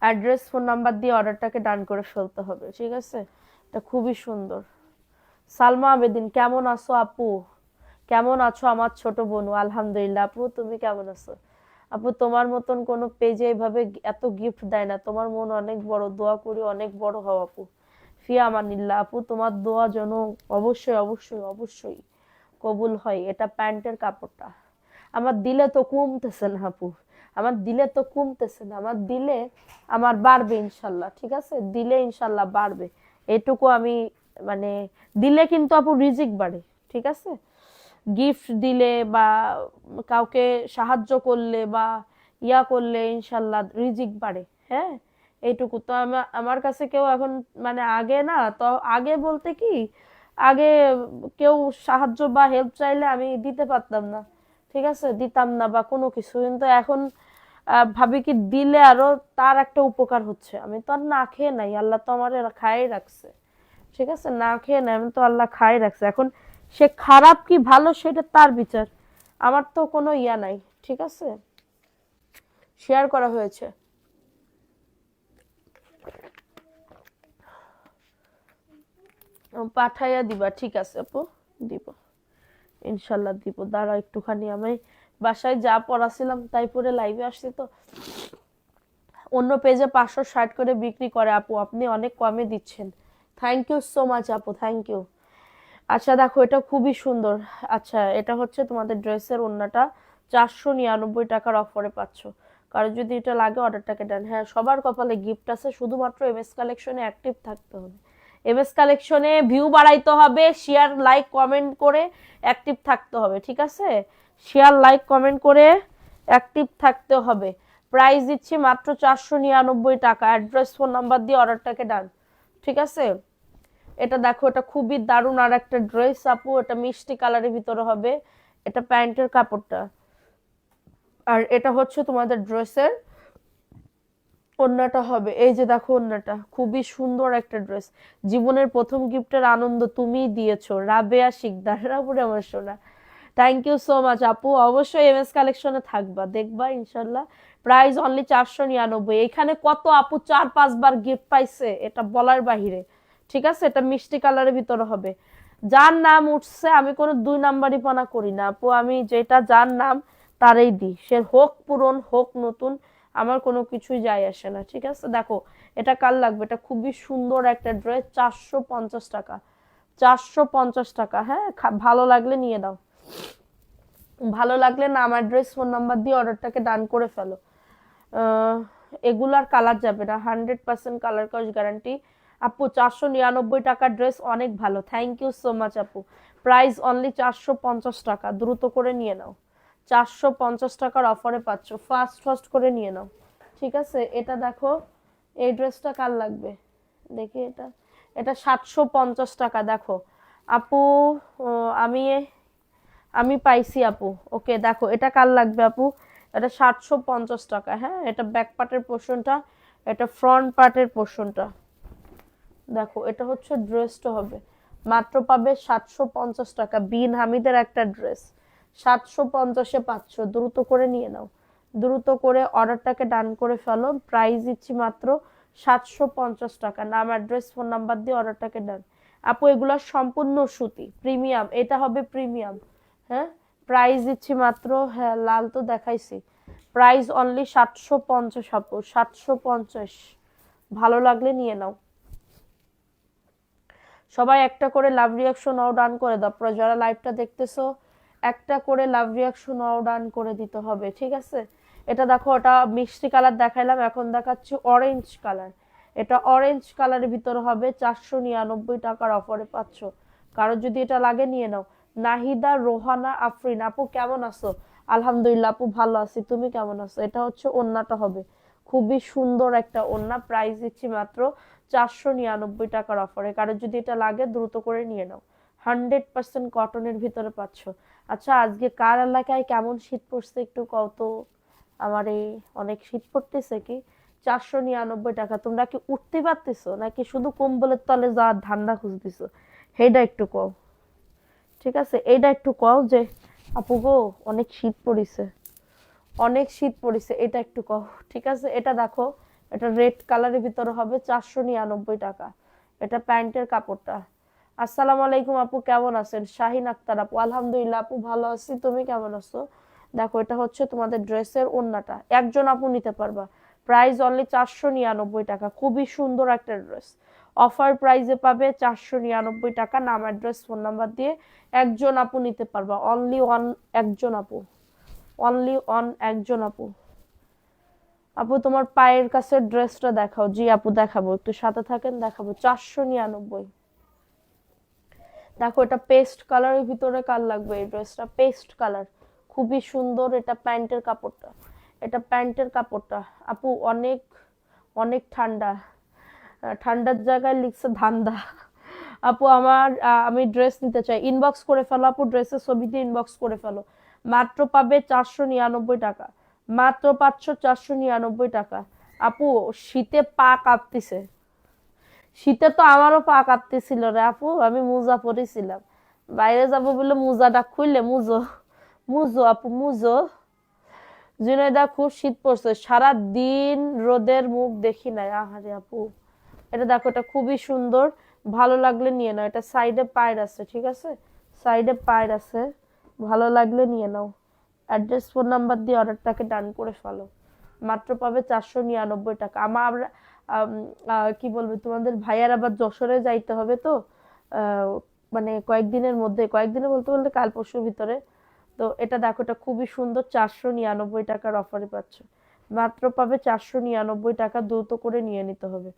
অ্যাড্রেস ফোন নাম্বার দিয়ে অর্ডারটাকে ডান করে ফেলতে হবে। ঠিক আছে, এটা খুবই সুন্দর। সালমা আবেদিন, কেমন আছো আপু? কেমন আছো আমার ছোট বোন? আলহামদুলিল্লাহ আপু, তুমি কেমন আছো? আপু তোমার মতন কোনো পেজে এইভাবে এত গিফট দেয় না, তোমার মন অনেক বড়, দোয়া করি অনেক বড় হও আপু। ফিয়া আমানিল্লাহ আপু, তোমার দোয়া যেন অবশ্যই অবশ্যই অবশ্যই কবুল হয়। এটা প্যান্টের কাপড়টা আমার দিলে তো কমতেছে না আপু, আমার দিলে তো কমতেছে না, আমার দিলে আমার বাড়বে ইনশাল্লাহ, ঠিক আছে, দিলে ইনশাল্লাহ বাড়বে। এটুকু আমি মানে দিলে কিন্তু আপু রিজিক বাড়ে, ঠিক আছে, গিফট দিলে বা কাউকে সাহায্য করলে বা ইয়া করলে ইনশাল্লাহ রিজিক বাড়ে। হ্যাঁ, এইটুকু তো আমার কাছে কেউ এখন মানে আগে না তো, আগে বলতে কি, আগে কেউ সাহায্য বা হেল্প চাইলে আমি দিতে পারতাম না, ঠিক আছে, দিতাম না বা কোনো কিছু, কিন্তু এখন ভাবি কি দিলে আরো তার একটা উপকার হচ্ছে। আমি তো আর না খেয়ে নাই, আল্লাহ তো আমার খাই রাখছে, ঠিক আছে, না খেয়ে নাই, আমি তো আল্লাহ খাই রাখছে। এখন সে খারাপ কি ভালো সেটা তার বিচার, আমার তো কোনো ইয়া নাই, ঠিক আছে, শেয়ার করা হয়েছে। পাঠাইয়া দিবা, ঠিক আছে আপু, দিব, ইনশাল্লাহ দিব। দাঁড়া একটুখানি, আমি বাসায় যা পড়াছিলাম তাই পরে লাইভে আসছি তো। অন্য পেজে 560 করে বিক্রি করে আপু, আপনি অনেক কমে দিচ্ছেন। থ্যাংক ইউ সো মাচ আপু, থ্যাংক ইউ। আচ্ছা দেখো, এটা খুবই সুন্দর। আচ্ছা, এটা হচ্ছে তোমাদের ড্রেসের ওড়নাটা, 499 টাকার অফারে পাচ্ছ। কারো যদি এটা লাগে অর্ডারটাকে দেন। হ্যাঁ, সবার কপালে গিফট আছে, শুধুমাত্র এমএস কালেকশনে অ্যাক্টিভ থাকতে হবে। এমএস কালেকশনে ভিউ বাড়াইতে হবে, শেয়ার লাইক কমেন্ট করে অ্যাক্টিভ থাকতে হবে, ঠিক আছে, শেয়ার লাইক কমেন্ট করে অ্যাক্টিভ থাকতে হবে। প্রাইস দিচ্ছি মাত্র 499 টাকা, অ্যাড্রেস ফোন নাম্বার দিয়ে অর্ডারটাকে ডান, ঠিক আছে। এটা দেখো, এটা খুবই দারুণ আর একটা ড্রেস আপু, এটা মিষ্টি কালারের ভিতরে হবে, এটা প্যান্টের কাপড়টা, আর এটা হচ্ছে তোমাদের ড্রেসের ওড়নাটা হবে। এই যে দেখো ওড়নাটা, খুবই সুন্দর একটা ড্রেস। জীবনের প্রথম গিফটের আনন্দ তুমিই দিয়েছো, রাবেয়া শিকদার পুরো আমার সোনা। থ্যাংক ইউ সো মাচ আপু, অবশ্যই এমএস কালেকশনে থাকবা, দেখবা ইনশাল্লাহ। Price only 499। এখানে কত আপু 4-5 বার গিফট পাইছে, এটা বলার বাহিরে, ঠিক আছে। এটা মিষ্টি কালারের ভিতরে হবে। যার নাম উঠছে আমি কোনো 2 নাম্বারই পানা করি না আপু, আমি যেটা যার নাম তারই দিই, সে হোক পুরন হোক নতুন, আমার কোনো কিছুই যায় আসে না, ঠিক আছে। দেখো এটা কার লাগবে, এটা খুবই সুন্দর একটা ড্রেস, 450 টাকা, 450 টাকা। হ্যাঁ, ভালো লাগলে নিয়ে দাও, ভালো লাগলে নাম অ্যাড্রেস ফোন নাম্বার দিয়ে অর্ডারটাকে ডান করে ফেলো। আহ, এগুলার কালার যাবে না, 100% কালার কস গ্যারান্টি আপু। 499 টাকার ড্রেস অনেক ভালো, থ্যাংক ইউ সো মাচ আপু। প্রাইস অনলি 450 টাকা, দ্রুত করে নিয়ে নাও, 450 টাকার অফারে পাচ্ছ, ফার্স্ট ফার্স্ট করে নিয়ে নাও, ঠিক আছে। এটা দেখো, এই ড্রেসটা কার লাগবে দেখি, এটা এটা 750 টাকা। দেখো আপু, আমি আমি পাইছি আপু, ওকে। দেখো এটা কার লাগবে আপু, এটা 750 টাকা। হ্যাঁ, এটা ব্যাক পার্টের পোর্শনটা, এটা ফ্রন্ট পার্টের পোর্শনটা। দেখো এটা হচ্ছে ড্রেসটা হবে, মাত্র পাবে 750 টাকা। বিন হামিদের একটা ড্রেস 750-এ পাচ্ছ, দ্রুত করে নিয়ে নাও, দ্রুত করে অর্ডারটাকে ডান করে ফেলো। প্রাইস দিচ্ছি মাত্র 750 টাকা, নাম অ্যাড্রেস ফোন নাম্বার দিয়ে অর্ডারটাকে ডান। আপু এগুলো সম্পূর্ণ সুতি প্রিমিয়াম, এটা হবে প্রিমিয়াম। হ্যাঁ, প্রাইস দিচ্ছি মাত্র, হ্যাঁ লাল তো দেখাইছি, প্রাইস অনলি 750 আপু, 750। ভালো লাগলে নিয়ে নাও। সবাই একটা করে লাভ রিয়াকশন অও ডান করে দাও, আপনারা যারা লাইভটা দেখতেছো একটা করে লাভ রিয়াকশন অও ডান করে দিতে হবে, ঠিক আছে। এটা দেখো, ওটা মিষ্টি কালার দেখাইলাম, এখন দেখাচ্ছি অরেঞ্জ কালার। এটা অরেঞ্জ কালারের ভিতরে হবে, 499 টাকার অফারে পাচ্ছ। কারো যদি এটা লাগে নিয়ে নাও। নাহিদা রোহানা আফরিন আপু কেমন আছো? আলহামদুলিল্লাহ আপু ভালো আছি, তুমি কেমন আছো? এটা হচ্ছে ওন্নাটা হবে, খুবই সুন্দর একটা ওন্না। প্রাইস দিচ্ছি মাত্র 499 টাকার অফারে। কারো যদি এটা লাগে দ্রুত করে নিয়ে নাও, 100% কটনের ভিতরে পাচ্ছ। আচ্ছা, আজকে কার এলাকায় কেমন শীত পড়ছে একটু কও তো আমারে, অনেক শীত পড়তেছে কি? 499 টাকা, তোমরা কি উঠতে পারতেছো নাকি শুধু কম্বলের তলে যাওয়ার ধান্দা খুঁজতেছো? সেইটা একটু কও, ঠিক আছে, এইটা একটু কও যে আপু গো অনেক শীত পড়িছে, অনেক শীত পড়েছে, এটা একটু কও, ঠিক আছে। এটা দেখো, এটা রেড কালারের ভিতরে হবে, 499 টাকা। এটা প্যান্টের কাপড়টা। আসসালামু আলাইকুম আপু, কেমন আছেন? শাহিন আক্তার আপু, আলহামদুলিল্লাহ আপু ভালো আছি, তুমি কেমন আছো? দেখো এটা হচ্ছে তোমাদের ড্রেসের ওড়নাটা, একজন আপু নিতে পারবা, প্রাইস অনলি 499 টাকা। খুবই সুন্দর একটা ড্রেস, অফার প্রাইসে পাবে 499 টাকা। নাম, অ্যাড্রেস, ফোন নাম্বার দিয়ে একজন আপু নিতে পারবা, অনলি ওয়ান, একজন আপু, অনলি অন একজন আপু। আপু তোমার পায়ের কাছে ড্রেসটা দেখাও। জি আপু দেখাবো, একটু সাথে থাকেন, দেখাবো। 499। দেখো এটা পেস্ট কালারের ভিতরে কার লাগবে এই ড্রেসটা, পেস্ট কালার, খুবই সুন্দর। এটা প্যান্টের কাপড়টা, এটা প্যান্টের কাপড়টা আপু, অনেক অনেক ঠান্ডা, ঠান্ডার জায়গায় লিখছে ধান্দা। আপু আমার আমি ড্রেস নিতে চাই, ইনবক্স করে ফেলো আপু, ড্রেসের ছবি দিয়ে ইনবক্স করে ফেলো। মাত্র পাবে 499 টাকা, মাত্র পাচ্ছ 499 টাকা। আপু শীতে পা কাঁপতিছে, শীতে তো আমারও পা কাঁপতেছিল রে আপু, আমি মোজা পরেছিলাম, বাইরে যাব বলে মোজাটা খুললে মুজো, মুজো আপু মুজো। জুনাইদা খুব শীত পড়ছে, সারা দিন রোদের মুখ দেখি নাই, আহারে আপু। এটা দেখো, এটা খুবই সুন্দর, ভালো লাগলে নিয়ে নাও। এটা সাইডে পায়ের আছে, ঠিক আছে, সাইডে পায়ের আছে, ভালো লাগলে নিয়ে নাও। অ্যাড্রেস, ফোন নাম্বার দিয়ে অর্ডারটাকে ডান করে ফেলো। মাত্র পাবে 499 টাকা। আমার কি বলবো, তোমাদের ভাইয়ার আবার যশোরে যাইতে হবে তো, আহ, মানে কয়েকদিনের মধ্যে, কয়েকদিনে বলতে বলতে কাল পরশুর ভিতরে। তো এটা দেখো, এটা খুবই সুন্দর, 499 টাকার অফারে পাচ্ছ, মাত্র পাবে 499 টাকা। দ্রুত করে নিয়ে নিতে হবে।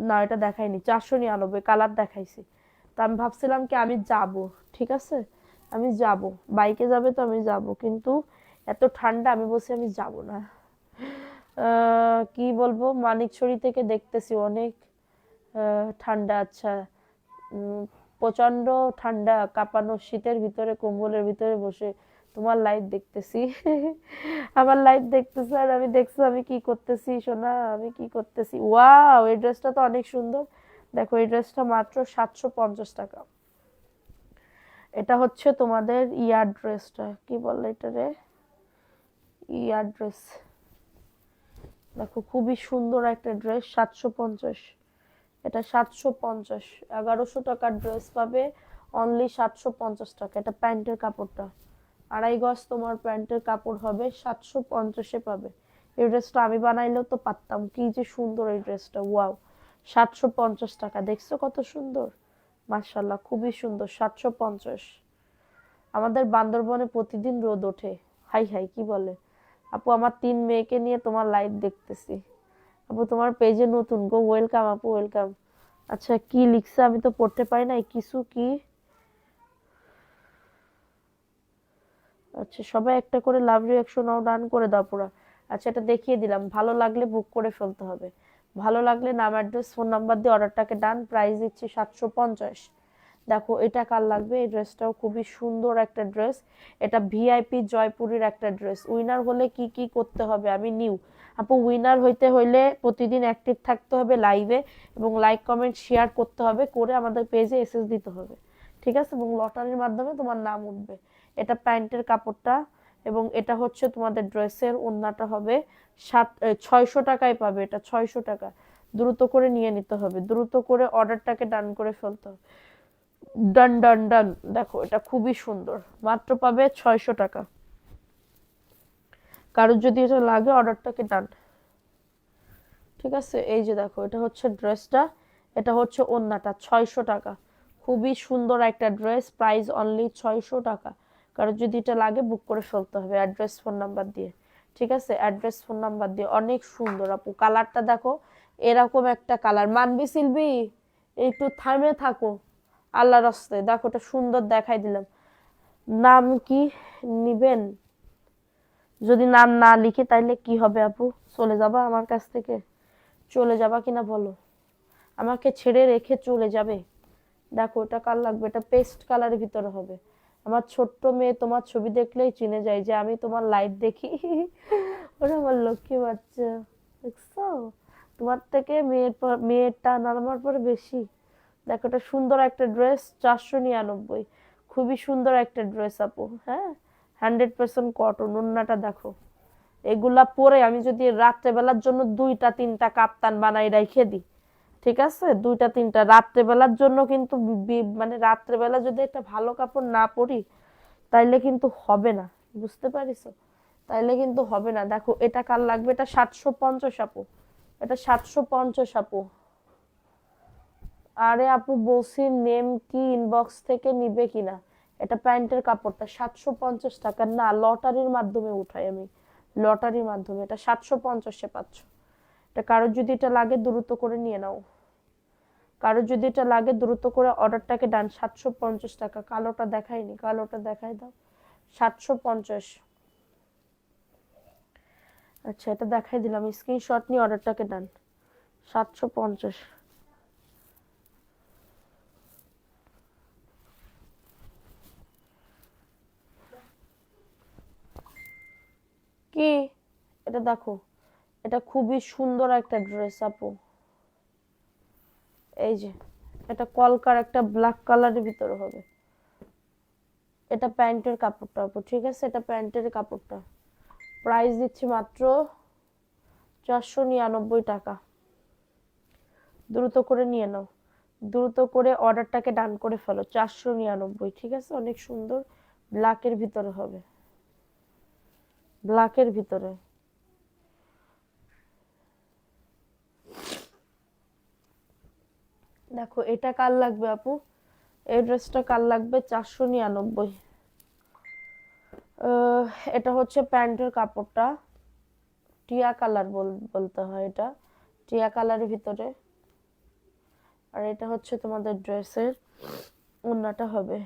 না এটা দেখাইনি, 499 কালার দেখাইছি। তা আমি ভাবছিলাম কি আমি যাব, ঠিক আছে, আমি যাব, বাইকে যাবে তো আমি যাব, কিন্তু এত ঠান্ডা, আমি বলছি আমি যাব না। কি বলবো, মানিকছড়ি থেকে দেখতেছি অনেক ঠান্ডা। আচ্ছা, উম, প্রচন্ড ঠান্ডা, কাঁপানো শীতের ভিতরে কম্বলের ভিতরে বসে তোমার লাইভ দেখতেছি। আমার লাইভ দেখতেছে আর আমি দেখছি আমি কি করতেছি, সোনা আমি কি করতেছি। ওয়াও, এই ড্রেসটা তো অনেক সুন্দর। দেখো এই ড্রেসটা মাত্র 750 টাকা। এটা হচ্ছে তোমাদের ইয়ার ড্রেসটা, কি বলে এটা রে, ইয়ার ড্রেস। দেখো খুবই সুন্দর একটা ড্রেস, 750। এটা 750, 1100 টাকার ড্রেস পাবে অনলি 750 টাকা। এটা প্যান্টের কাপড়টা, 2.5 গজ তোমার প্যান্টের কাপড় হবে, 750-এ পাবে। এই ড্রেসটা আমি বানাইলেও তো পারতাম, কি যে সুন্দর এই ড্রেসটা, ওয়াও। 750 টাকা, দেখছো কত সুন্দর, মাশাল্লাহ খুবই সুন্দর। 750। আমাদের বান্দরবনে প্রতিদিন রোদ ওঠে, হাই হাই কি বলে। আপু আমার 3 মেয়েকে নিয়ে তোমার লাইভ দেখতেছি। আপু তোমার পেজে নতুন গো, ওয়েলকাম আপু, ওয়েলকাম। আচ্ছা কি লিখছে আমি তো পড়তে পারি নাই কিছু, কি আচ্ছা, সবাই একটা করে লাভ রিয়াকশন নাও, ডান করে দাও পুরা। আচ্ছা এটা দেখিয়ে দিলাম, ভালো লাগলে বুক করে ফেলতে হবে, ভালো লাগলে নাম, অ্যাড্রেস, ফোন নাম্বার দিয়ে অর্ডারটাকে ডান। প্রাইস দিচ্ছি 750। দেখো এটা কার লাগবে, এই ড্রেসটাও খুবই সুন্দর একটা ড্রেস। এটা ভিআইপি জয়পুরের একটা ড্রেস। উইনার হলে কি কি করতে হবে, আমি নিউ আপু, উইনার হইতে হইলে প্রতিদিন অ্যাক্টিভ থাকতে হবে লাইভে, এবং লাইক কমেন্ট শেয়ার করতে হবে, করে আমাদের পেজে এসএস দিতে হবে, ঠিক আছে, এবং লটারির মাধ্যমে তোমার নাম উঠবে। এটা প্যান্টের কাপড়টা, এবং এটা হচ্ছে তোমাদের ড্রেসের ওড়নাটা হবে 600 টাকায় পাবে। এটা 600 টাকা, দ্রুত করে নিয়ে নিতে হবে, দ্রুত করে অর্ডারটাকে ডান করে ফেলতে হবে। ডান ডান ডান। দেখো এটা খুবই সুন্দর, মাত্র পাবে 600 টাকা। কারোর যদি এটা লাগে অর্ডারটাকে ডান, ঠিক আছে। এই যে দেখো এটা হচ্ছে ড্রেসটা, এটা হচ্ছে ওড়নাটা, 600 টাকা। খুবই সুন্দর একটা ড্রেস, প্রাইস অনলি 600 টাকা। কারোর যদি এটা লাগে বুক করে ফেলতে হবে অ্যাড্রেস ফোন নাম্বার দিয়ে, ঠিক আছে, অ্যাড্রেস ফোন নাম্বার দিয়ে। অনেক সুন্দর আপু, কালারটা দেখো, এরকম একটা কালার মানবি সিলবি, একটু থামে থাকো আল্লাহর রাস্তায়। দেখো এটা সুন্দর দেখাই দিলাম। নাম কি নিবেন, যদি নাম না লিখে তাইলে কি হবে আপু, চলে যাবা আমার কাছ থেকে, চলে যাবা কিনা বলো, আমাকে ছেড়ে রেখে চলে যাবে। দেখো এটা কার লাগবে, এটা পেস্ট কালারের ভিতরে হবে। আমার ছোট্ট মেয়ে তোমার ছবি দেখলেই চিনে যায় যে আমি তোমার লাইভ দেখি। ওরা আমার লক্ষ্মী বাচ্চা, দেখছো, তোমার থেকে মেয়ের টান আমার পরে বেশি। দেখো এটা সুন্দর একটা ড্রেস, 499, খুবই সুন্দর একটা ড্রেস আপু, হ্যাঁ, 100% কটন। ওন্নাটা দেখো, এগুলা পরে আমি যদি রাত্রেবেলার জন্য 2টা 3টা কাপ্তান বানাই রেখে দিই, ঠিক আছে, 2টা 3টা রাত্রেবেলার জন্য, কিন্তু মানে রাত্রেবেলা যদি একটা ভালো কাপড় না পরি তাইলে কিন্তু হবে না, বুঝতে পারিস। তাইলে কিন্তু হবে না। দেখো এটা কার লাগবে, এটা 750 আপু, এটা 750 আপু। আরে আপু বলছি নেম কি, ইনবক্স থেকে নিবে কিনা। এটা প্যান্টের কাপড়টা 750 টাকা, না লটারির মাধ্যমে উঠাই আমি, লটারির মাধ্যমে। এটা 750-এ পাচ্ছ। এটা কারোর যদি এটা লাগে দ্রুত করে নিয়ে নাও, কারোর যদি এটা লাগে দ্রুত করে অর্ডারটাকে ডান। 750 টাকা। কালোটা দেখাইনি, কালোটা দেখাই দাও। 750। আচ্ছা এটা দেখাই দিলাম, স্ক্রিনশট নিয়ে অর্ডারটাকে ডান। 750। কি, এটা দেখো, এটা খুবই সুন্দর একটা ড্রেস আপু। এই যে এটা কলকার একটা ব্ল্যাক কালারের ভিতরে হবে। এটা প্যান্টের কাপড়টা আপু, ঠিক আছে, এটা প্যান্টের কাপড়টা। প্রাইস দিচ্ছি মাত্র 499 টাকা। দ্রুত করে নিয়ে নাও, দ্রুত করে অর্ডারটাকে ডান করে ফেলো। 499, ঠিক আছে, অনেক সুন্দর ব্ল্যাকের ভিতরে হবে, ব্ল্যাকের ভিতরে। দেখো এটা কার লাগবে আপু, এই ড্রেসটা কার লাগবে। 499। এটা হচ্ছে প্যান্টের কাপড়টা, টিয়া কালার বলতে হয় এটা, টিয়া কালারের ভিতরে। আর এটা হচ্ছে তোমাদের ড্রেসের ওড়নাটা হবে।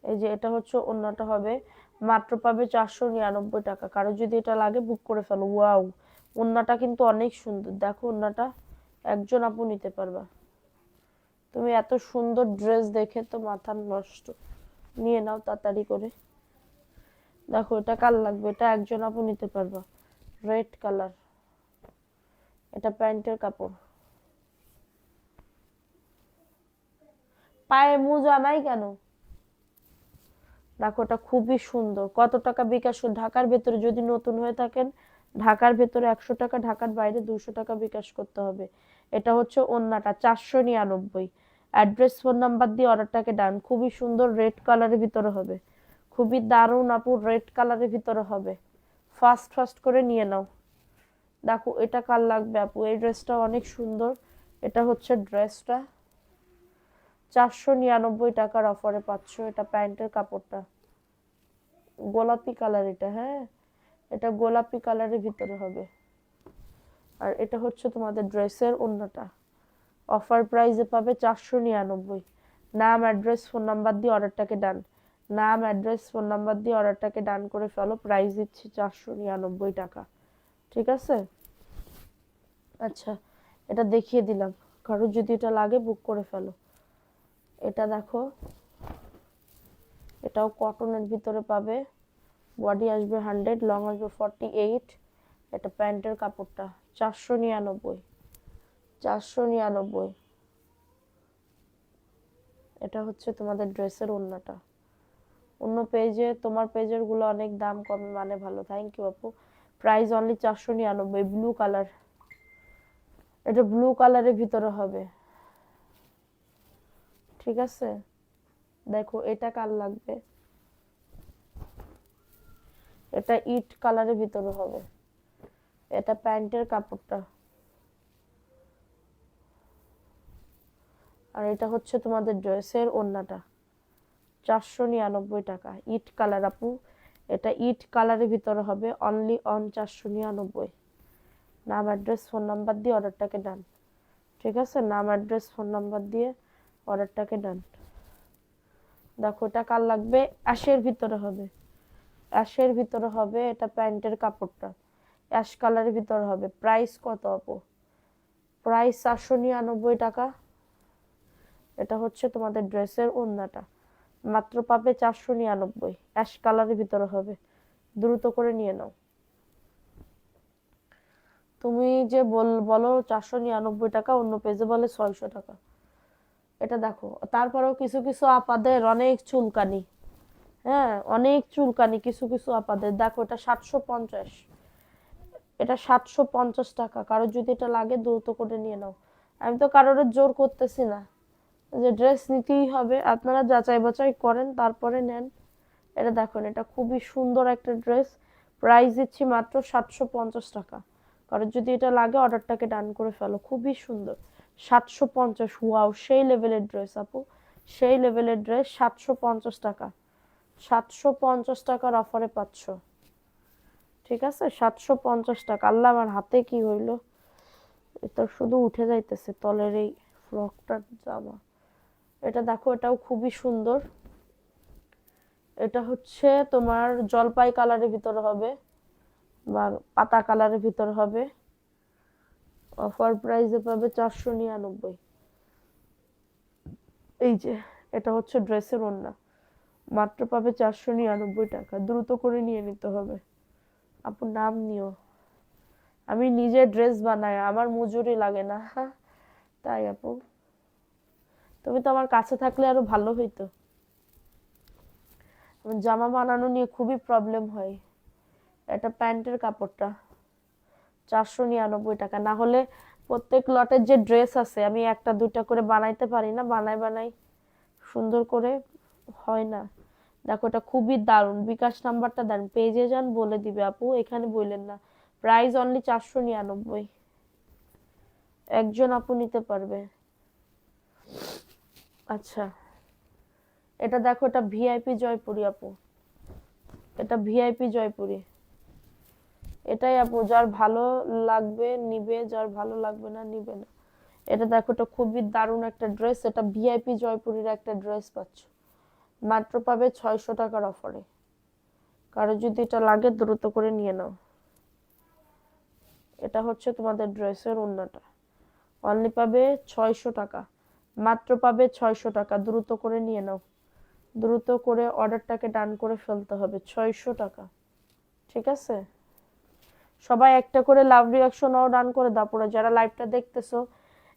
এই যে এটা হচ্ছে ওড়নাটা হবে। মাত্র পাবে 499 টাকা। কারো যদি এটা লাগে বুক করে ফেলো। ওয়াও, ওড়নাটা কিন্তু অনেক সুন্দর। দেখো ওড়নাটা, একজন আপু নিতে পারবা। তুমি এত সুন্দর ড্রেস দেখে তো মাথা নষ্ট, নিয়ে নাও তাড়াতাড়ি করে। দেখো এটা কার লাগবে, এটা একজন আপু নিতে পারবা। রেড কালার, এটা প্যান্টের কাপড়। পায়ে মোজা নাই কেন। দেখো এটা খুবই সুন্দর। কত টাকা বিকাশ, ঢাকার ভেতরে যদি নতুন হয়ে থাকেন ঢাকার ভেতরে 100 টাকা, ঢাকার বাইরে 200 টাকা বিকাশ করতে হবে। এটা হচ্ছে ওন্নাটা 499। অ্যাড্রেস ফোন নাম্বার দিয়ে অর্ডারটাকে ডান। খুবই সুন্দর রেড কালারের ভিতরে হবে, খুবই দারুণ আপু, রেড কালারের ভিতরে হবে। ফাস্ট ফাস্ট করে নিয়ে নাও। দেখো এটা কার লাগবে আপু, এই ড্রেসটা অনেক সুন্দর। এটা হচ্ছে ড্রেসটা 499 টাকার অফারে পাচ্ছ। এটা প্যান্টের কাপড়টা গোলাপি কালার, এটা হ্যাঁ, এটা গোলাপি কালারের ভিতরে হবে। আর এটা হচ্ছে তোমাদের ড্রেসের ওড়নাটা। অফার প্রাইসে পাবে 499। নাম অ্যাড্রেস ফোন নাম্বার দিয়ে অর্ডারটাকে ডান। নাম অ্যাড্রেস ফোন নাম্বার দিয়ে অর্ডারটাকে ডান করে ফেলো। প্রাইস দিচ্ছি 499 টাকা, ঠিক আছে। আচ্ছা এটা দেখিয়ে দিলাম, কারো যদি এটা লাগে বুক করে ফেলো। এটা দেখো, এটাও কটনের ভিতরে পাবে। বডি আসবে 100, লং আসবে 48। এটা প্যান্টের কাপড়টা 499, 499। এটা হচ্ছে তোমাদের ড্রেসের ওড়নাটা। অন্য পেজে, তোমার পেজের গুলো অনেক দাম কমে, মানে ভালো। থ্যাংক ইউ আপু। Price only 499। ব্লু কালার, এটা ব্লু কালারের ভিতরে হবে, ঠিক আছে। দেখো এটা কার লাগবে, এটা ইট কালারের ভিতরে হবে। এটা প্যান্টের কাপড়টা। আর এটা হচ্ছে তোমাদের ড্রেসের ওড়নাটা 499 টাকা। ইট কালার আপু, এটা ইট কালারের ভিতরে হবে। Only on 499। নাম অ্যাড্রেস ফোন নাম্বার দিয়ে অর্ডারটাকে ডান, ঠিক আছে। নাম অ্যাড্রেস ফোন নাম্বার দিয়ে অর্ডারটাকে ডান। দেখো এটা কার লাগবে, অ্যাশের ভিতরে হবে, অ্যাশের ভিতরে হবে। এটা প্যান্টের কাপড়টা অ্যাশ কালারের ভিতরে হবে। প্রাইস কত আপু, প্রাইস 499 টাকা। এটা হচ্ছে তোমাদের ড্রেসের ওড়নাটা। মাত্র পাবে 499। অ্যাশ কালারের ভিতরে হবে। দ্রুত করে নিয়ে নাও। তুমি যে বলো 499 টাকা, অন্য পেজে বলে 600 টাকা। এটা দেখো, তারপরেও কিছু কিছু আপাদের অনেক চুলকানি, হ্যাঁ অনেক চুলকানি কিছু কিছু আপাদের। দেখো এটা 750, এটা 750 টাকা। কারো যদি এটা লাগে দ্রুত করে নিয়ে নাও। আমি তো কারোর জোর করতেছি না, যে ড্রেস নিতেই হবে, আপনারা যাচাই বাছাই করেন তারপরে নেন। এটা দেখুন, এটা খুবই সুন্দর একটা ড্রেস। প্রাইস দিচ্ছি মাত্র 750 টাকা। কারণ যদি এটা লাগে অর্ডারটাকে ডান করে ফেলো। খুবই সুন্দর 750। ওয়াও, সেই লেভেলের ড্রেস আপু, সেই লেভেলের ড্রেস। 750 টাকা, 750 টাকার অফারে পাচ্ছ। ঠিক আছে, 750 টাকা। আল্লাহ, আমার হাতে কি হইলো, এটা শুধু উঠে যাইতেছে তলের এই ফ্রকটার জামা। এটা দেখো, এটাও খুবই সুন্দর। এটা হচ্ছে তোমার জলপাই কালারের ভিতরে হবে বা পাতা কালারের ভিতরে হবে। অফার প্রাইসে পাবে 499। এই যে, এটা হচ্ছে ড্রেসের ওড়না, মাত্র পাবে 499 টাকা। দ্রুত করে নিয়ে নিতে হবে আপু, নাম নিও। আমি নিজে ড্রেস বানাই, আমার মজুরি লাগে না। তাই আপু, তুমি তো আমার কাছে থাকলে আরো ভালো হইতো। আমার জামা বানানো নিয়ে খুবই প্রবলেম হয়। এটা প্যান্টের কাপড়টা, 499 টাকা। না হলে প্রত্যেক লটের যে ড্রেস আছে আমি একটা দুইটা করে বানাইতে পারি না, বানাই বানাই সুন্দর করে হয় না। দেখো, এটা খুবই দারুণ। বিকাশ নাম্বারটা দেন, পেজে যান, বলে দিবে আপু, এখানে বললেন না। Price only 499। একজন আপু নিতে পারবে। আচ্ছা, এটা দেখো, এটা ভিআইপি জয়পুরি আপু, এটা ভিআইপি জয়পুরি। এটাই আপু, যার ভালো লাগবে নিবে, যার ভালো লাগবে না নিবে না। এটা দেখো, এটা খুবই দারুণ একটা ড্রেস। এটা ভিআইপি জয়পুরের একটা ড্রেস পাচ্ছ, মাত্র পাবে 600 টাকার অফারে। কারো যদি এটা লাগে দ্রুত করে নিয়ে নাও। এটা হচ্ছে তোমাদের ড্রেসের ওড়নাটা, অনলি পাবে 600 টাকা, মাত্র পাবে 600 টাকা। দ্রুত করে নিয়ে নাও, দ্রুত করে অর্ডারটাকে ডান করে ফেলতে হবে। 600 টাকা। ঠিক আছে, সবাই একটা করে লাভ রিয়াকশনও ডান করে দাও। পুরো যারা লাইভটা দেখতেছো,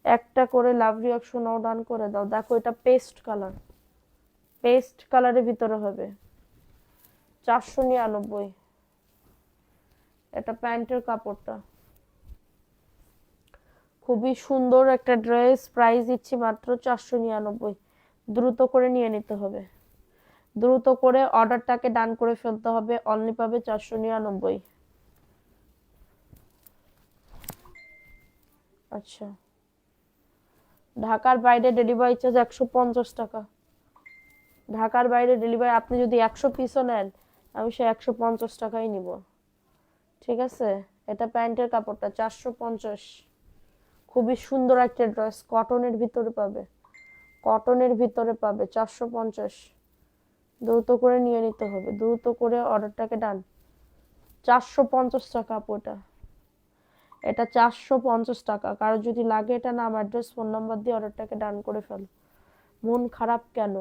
একটা করে লাভ রিয়াকশনও ডান করে দাও। দেখো, এটা পেস্ট কালার, পেস্ট কালারের ভিতরে হবে, 499। এটা প্যান্টের কাপড়টা, খুবই সুন্দর একটা ড্রেস। প্রাইস দিচ্ছি মাত্র 499। দ্রুত করে নিয়ে নিতে হবে, দ্রুত করে অর্ডারটাকে ডান করে ফেলতে হবে। অনলি পাবে 499। আচ্ছা, ঢাকার বাইরে ডেলিভারি চার্জ 150 টাকা। ঢাকার বাইরে ডেলিভারি, আপনি যদি 100 পিসও নেন আমি সে 150 টাকাই নিব। ঠিক আছে, এটা প্যান্টের কাপড়টা, 450। খুবই সুন্দর একটা ড্রেস, কটনের ভিতরে পাবে, কটনের ভিতরে পাবে, 450। দ্রুত করে নিয়ে নিতে হবে, দ্রুত করে অর্ডারটাকে ডান। 450 টাকা আপু, এটা, এটা 450 টাকা। কারো যদি লাগে এটা নাম, অ্যাড্রেস, ফোন নাম্বার দিয়ে অর্ডারটাকে ডান করে ফেল। মন খারাপ কেন,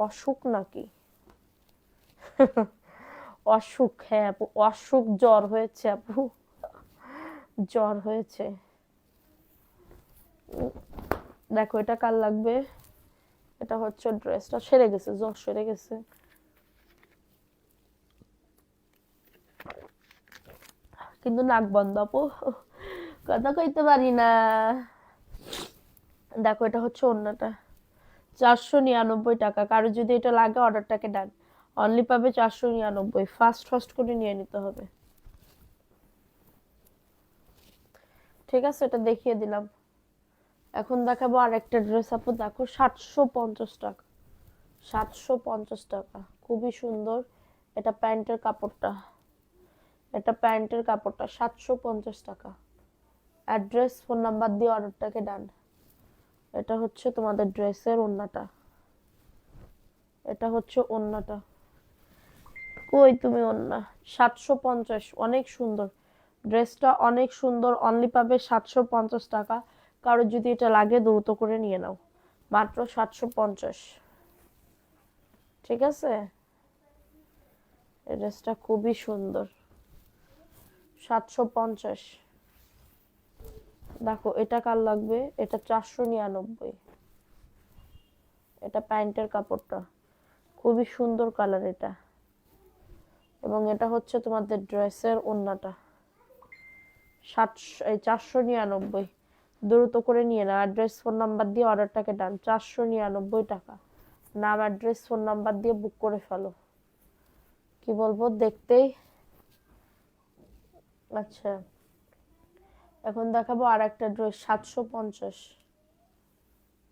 অসুখ নাকি? অসুখ, হ্যাঁ আপু, অসুখ, জ্বর হয়েছে আপু, জ্বর হয়েছে। দেখো, এটা কার লাগবে? এটা হচ্ছে ড্রেসটা, সেরে গেছে, জ্বর সেরে গেছে। কিন্তু নাক বন্ধ আপু, কথা কইতে পারি না। দেখো, এটা হচ্ছে ওড়নাটা, 499 টাকা। কারো যদি এটা লাগে অর্ডারটাকে ডান, অনলি পাবে 499। ফাস্ট ফাস্ট করে নিয়ে নিতে হবে। ঠিক আছে, এটা দেখিয়ে দিলাম। এখন দেখাবো আরেকটা ড্রেস আপু। দেখো, 750 টাকা, 750 টাকা, খুবই সুন্দর। এটা প্যান্টের কাপড়টা, এটা প্যান্টের কাপড়টা, 750 টাকা। অ্যাড্রেস, ফোন নাম্বার দিয়ে অর্ডারটাকে ডান। এটা হচ্ছে তোমাদের ড্রেসের ওড়নাটা, এটা হচ্ছে ওড়নাটা। কই তুমি ওড়না? 750, অনেক সুন্দর ড্রেসটা, অনেক সুন্দর। অনলি পাবে 750 টাকা। কারো যদি এটা লাগে দ্রুত করে নিয়ে নাও, মাত্র 750। ঠিক আছে, এই ড্রেসটা খুবই সুন্দর, 750। দেখো, এটা কার লাগবে? এটা 499। এটা প্যান্টের কাপড়টা, খুবই সুন্দর কালার এটা। এবং এটা হচ্ছে তোমাদের ড্রেসের ওড়নাটা, 499। দ্রুত করে নিয়ে নাও, অ্যাড্রেস, ফোন নাম্বার দিয়ে অর্ডারটাকে ডান। 499 টাকা। নাম, অ্যাড্রেস, ফোন নাম্বার দিয়ে বুক করে ফেলো। কি বলবো, দেখতেই আচ্ছা, এখন দেখাবো আর একটা ড্রেস 750।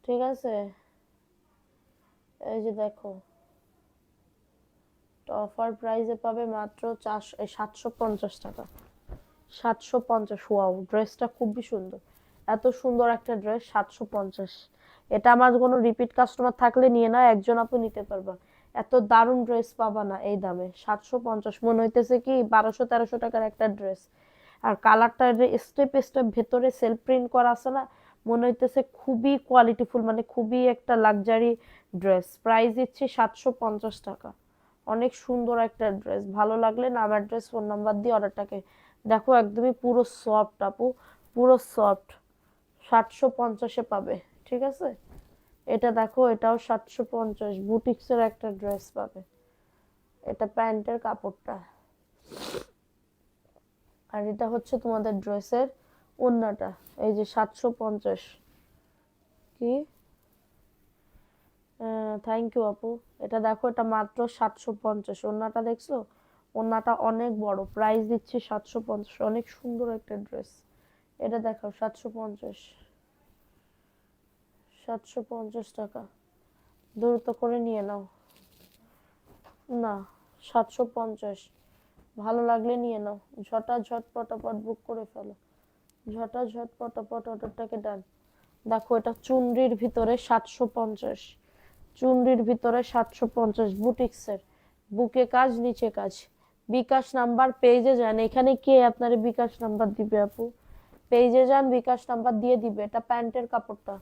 ঠিক আছে, এই যে দেখো, অফার প্রাইসে পাবে মাত্র 750 টাকা। 750, ওয়াও, ড্রেসটা খুবই সুন্দর। এত সুন্দর একটা ড্রেস 750। এটা আমার কোনো রিপিট কাস্টমার থাকলে নিয়ে না, একজন আপু নিতে পারবা। এত দারুণ ড্রেস পাবা না এই দামে। 750 মনে হইতেছে কি 1200-1300 টাকার একটা ড্রেস। আর কালারটা স্টেপ স্টেপ ভেতরে সেলফ প্রিন্ট করা আছে না, মনে হইতেছে খুবই কোয়ালিটিফুল, মানে খুবই একটা লাক্সারি ড্রেস। প্রাইস দিচ্ছি 750 টাকা। অনেক সুন্দর একটা ড্রেস। ভালো লাগলে নাম, অ্যাড্রেস, ফোন নাম্বার দিয়ে অর্ডারটাকে। দেখো একদমই পুরো সফট আপু, পুরো সফট। 750-এ পাবে। ঠিক আছে, এটা দেখো, এটাও 750, বুটিক্সের একটা ড্রেস পাবে। এটা প্যান্টের কাপড়টা, আর এটা হচ্ছে তোমাদের ড্রেসের ওড়নাটা। এই যে 750। কি, থ্যাংক ইউ আপু। এটা দেখো, এটা মাত্র 750। ওড়নাটা দেখছো, ওড়নাটা অনেক বড়। প্রাইস দিচ্ছি 750। অনেক সুন্দর একটা ড্রেস। এটা দেখো 750। 750 টাকা, দ্রুত করে নিয়ে নাও। না, 750। ভালো লাগলে নিয়ে নাও, ঝটাঝট পটাপট বুক করে ফেলো। ঝটাঝট পটাপট অর্ডারটাকে ডান। দেখো, এটা চুনরির ভিতরে 750। চুনরির ভিতরে 750, বুটিক্সের। বুকে কাজ, নিচে কাজ। বিকাশ নাম্বার, পেজে যান। এখানে কে আপনার বিকাশ নাম্বার দিবে আপু? পেজে যান, বিকাশ নাম্বার দিয়ে দিবে। এটা প্যান্টের কাপড়টা।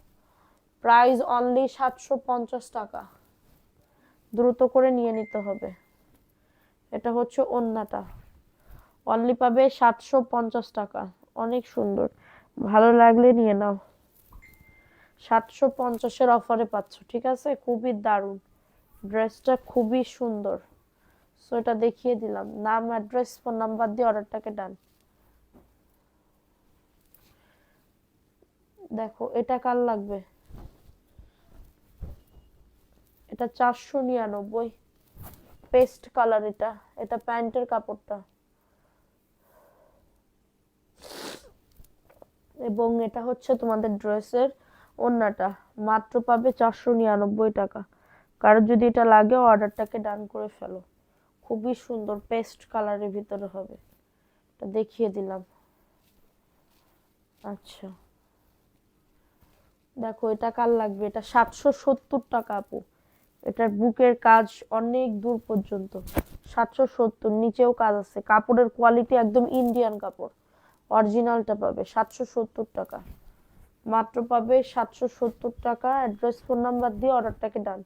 প্রাইস অনলি 750 টাকা। দ্রুত করে নিয়ে নিতে হবে। এটা হচ্ছে ওড়নাটা, অনলি পাবে 750 টাকা। অনেক সুন্দর, ভালো লাগলে নিয়ে নাও। 750-এর অফারে পাচ্ছ। ঠিক আছে, খুবই দারুণ ড্রেসটা, খুবই সুন্দর। সো এটা দেখিয়ে দিলাম। নাম, অ্যাড্রেস, ফোন নাম্বার দিয়ে অর্ডারটাকে ডান। দেখো, এটা কার লাগবে? এটা 499, পেস্ট কালার। এটা এটা প্যান্টের কাপড়টা, এবং এটা হচ্ছে তোমাদের ড্রেসের ওড়নাটা। মাত্র পাবে 499 টাকা। কারোর যদি এটা লাগে, অর্ডারটাকে ডান করে ফেলো। খুবই সুন্দর পেস্ট কালারের ভিতরে হবে। এটা দেখিয়ে দিলাম। আচ্ছা, দেখো, এটা কার লাগবে? এটা 770 টাকা আপু। এটার বুকের কাজ অনেক দূর পর্যন্ত। 770, নিচেও কাজ আছে। কাপড়ের কোয়ালিটি একদম ইন্ডিয়ান কাপড়। অরিজিনালটা পাবে 770 টাকা। মাত্র পাবে 770 টাকা। অ্যাড্রেস, ফোন নাম্বার দিয়ে অর্ডারটাকে ডান।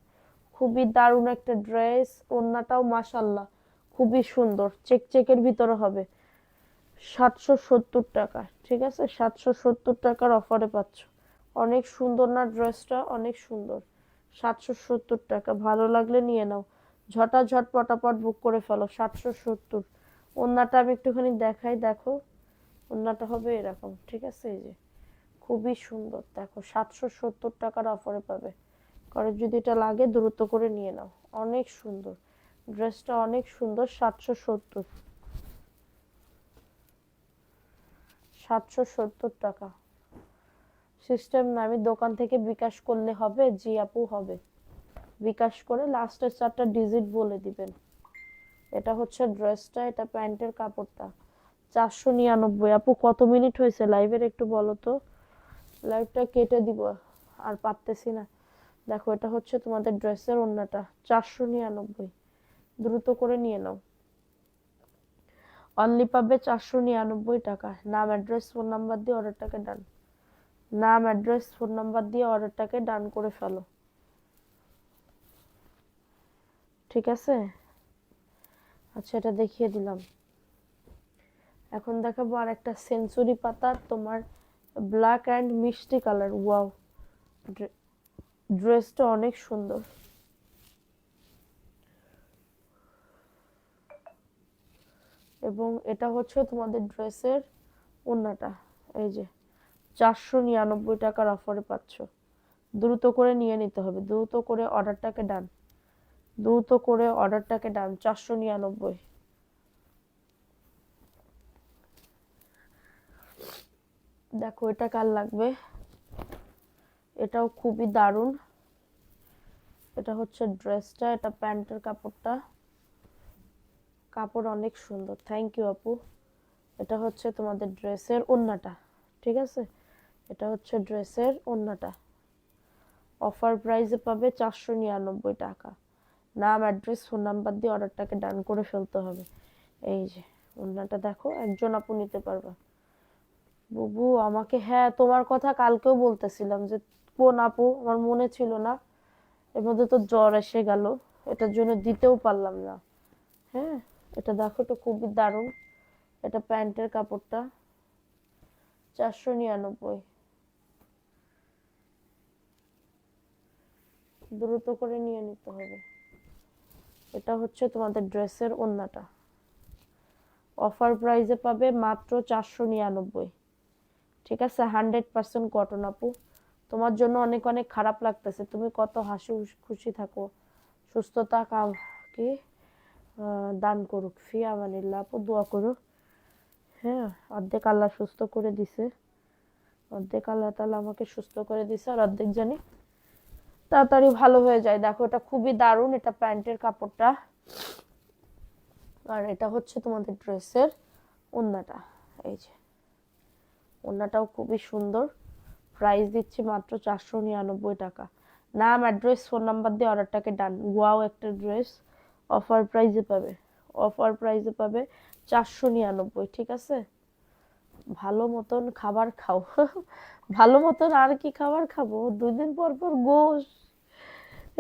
খুবই দারুণ একটা ড্রেস। ওড়নাটাও মাশাল্লাহ খুবই সুন্দর, চেক চেকের ভিতরে হবে। 770 টাকা। ঠিক আছে, 770 টাকার অফারে পাচ্ছ। অনেক সুন্দর না ড্রেসটা? অনেক সুন্দর। 770 টাকা, ভালো লাগলে নিয়ে নাও। ঝটাঝট পটাপট বুক করে ফেলো। 770। ওড়নাটা আমি একটুখানি দেখাই, দেখো। ওড়নাটা হবে এরকম। ঠিক আছে, এই যে খুবই সুন্দর। দেখো, 770 টাকার অফারে পাবে। কারণ যদি এটা লাগে, দ্রুত করে নিয়ে নাও। অনেক সুন্দর ড্রেসটা, অনেক সুন্দর। 770। 770 টাকা। সিস্টেম না, আমি দোকান থেকে বিকাশ করলে হবে? জি আপু, হবে। বিকাশ করে লাস্টের 4টা ডিজিট বলে দিবেন। এটা হচ্ছে ড্রেসটা, এটা প্যান্টের কাপড়টা। 499 আপু। কত মিনিট হয়েছে লাইভের একটু বলো তো, লাইভটা কেটে দিব, আর পারতেছি না। দেখো, এটা হচ্ছে তোমাদের ড্রেসের ওড়নাটা। 499, দ্রুত করে নিয়ে নাও। অনলি পাবে 499 টাকা। নাম, অ্যাড্রেস, ফোন নাম্বার দিয়ে অর্ডারটাকে ডান। নাম, অ্যাড্রেস, ফোন নাম্বার দিয়ে অর্ডারটাকে ডান করে ফেলো। ঠিক আছে, আচ্ছা, এটা দেখিয়ে দিলাম। এখন দেখাবো আর একটা সেঞ্চুরি পাতার তোমার ব্ল্যাক অ্যান্ড মিষ্টি কালার। ওয়াও, ড্রেসটা অনেক সুন্দর। এবং এটা হচ্ছে তোমাদের ড্রেসের ওড়নাটা। এই যে 499 টাকার অফারে পাচ্ছ। দ্রুত করে নিয়ে নিতে হবে। দ্রুত করে অর্ডারটাকে ডান। দ্রুত করে অর্ডারটাকে ডান। 499। দেখো এটা কার লাগবে, এটাও খুবই দারুণ। এটা হচ্ছে ড্রেসটা, এটা প্যান্টের কাপড়টা, কাপড় অনেক সুন্দর। থ্যাংক ইউ আপু। এটা হচ্ছে তোমাদের ড্রেসের ওড়নাটা, ঠিক আছে? এটা হচ্ছে ড্রেসের ওড়নাটা। অফার প্রাইসে পাবে 499 টাকা। নাম, অ্যাড্রেস, ফোন নাম্বার দিয়ে অর্ডারটাকে ডান করে ফেলতে হবে। এই যে ওড়নাটা দেখো, একজন আপু নিতে পারবা। বুবু আমাকে, হ্যাঁ তোমার কথা কালকেও বলতেছিলাম যে কোন আপু, আমার মনে ছিল না। এর মধ্যে তো জ্বর এসে গেল, এটার জন্য দিতেও পারলাম না। হ্যাঁ, এটা দেখো, এটা খুবই দারুণ। এটা প্যান্টের কাপড়টা, 499। দ্রুত করে নিয়ে নিতে হবে। এটা হচ্ছে তোমাদের ড্রেসের ওড়নাটা, অফার প্রাইসে পাবে মাত্র 499। ঠিক আছে, 100% কটন আপু। তোমার জন্য অনেক অনেক খারাপ লাগতেছে, তুমি কত হাসি খুশি থাকো, সুস্থতা কি দান করুক, ফি আমানিল্লাহ আপু, দোয়া করো। হ্যাঁ, অর্ধেক আল্লাহ সুস্থ করে দিছে, অর্ধেক আল্লাহ তাআলা আমাকে সুস্থ করে দিছে, আর অর্ধেক জানি তাড়াতাড়ি ভালো হয়ে যায়। দেখো এটা খুবই দারুণ, এটা প্যান্টের কাপড়টা, আর এটা হচ্ছে তোমাদের ড্রেসের ওড়নাটা। এই যে ওড়নাটাও খুবই সুন্দর। প্রাইস দিচ্ছি মাত্র 499 টাকা। নাম, অ্যাড্রেস, ফোন নাম্বার দিয়ে অর্ডারটাকে ডান। ওয়াও একটা ড্রেস, অফার প্রাইসে পাবে, অফার প্রাইসে পাবে 499। ঠিক আছে, ভালো মতন খাবার খাও। ভালো মতন আর কি খাবার খাবো, 2 দিন পর পর গোশ,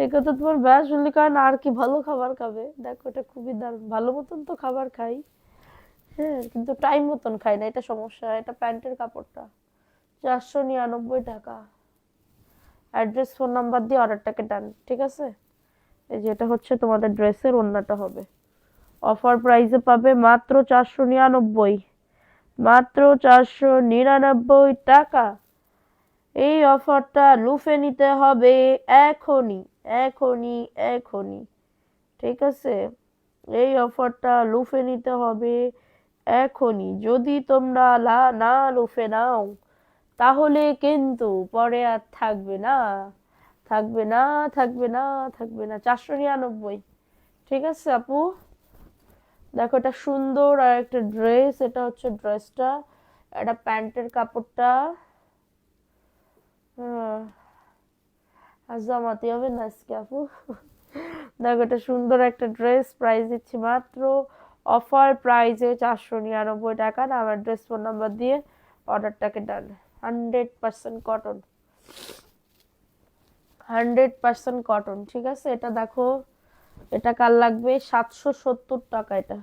এই কথা তোমার ব্যাস শুনলে কারণ আর কি ভালো খাবার খাবে। দেখো এটা খুবই দারুণ, ভালো মতন তো খাবার খাই, হ্যাঁ, কিন্তু টাইম মতন খাই না, এটা সমস্যা। এটা প্যান্টের কাপড়টা, 499 টাকা। অ্যাড্রেস, ফোন নাম্বার দিয়ে অর্ডারটাকে ডান। ঠিক আছে, এই যে এটা হচ্ছে তোমাদের ড্রেসের ওড়নাটা হবে, অফার প্রাইসে পাবে মাত্র 499, মাত্র 499 টাকা। এই অফারটা লুফে নিতে হবে এখনই, এখনই, এখনই। ঠিক আছে, এই অফারটা লুফে নিতে হবে এখনই। যদি তোমরা না লুফে নাও তাহলে কিন্তু পরে আর থাকবে না, থাকবে না, থাকবে না, থাকবে না। 499। ঠিক আছে আপু, দেখো এটা সুন্দর আর একটা ড্রেস, এটা হচ্ছে ড্রেসটা, এটা প্যান্টের কাপড়টা। জামাতি হবে না আজকে আপু। দেখো এটা সুন্দর একটা ড্রেস, প্রাইস দিচ্ছি মাত্র অফার প্রাইসে 499 টাকা। নাম, অ্যাড্রেস, ফোন নাম্বার দিয়ে অর্ডারটাকে ডান। 100% কটন, 100% কটন। ঠিক আছে, এটা দেখো, এটা কার লাগবে, 770 টাকা। এটা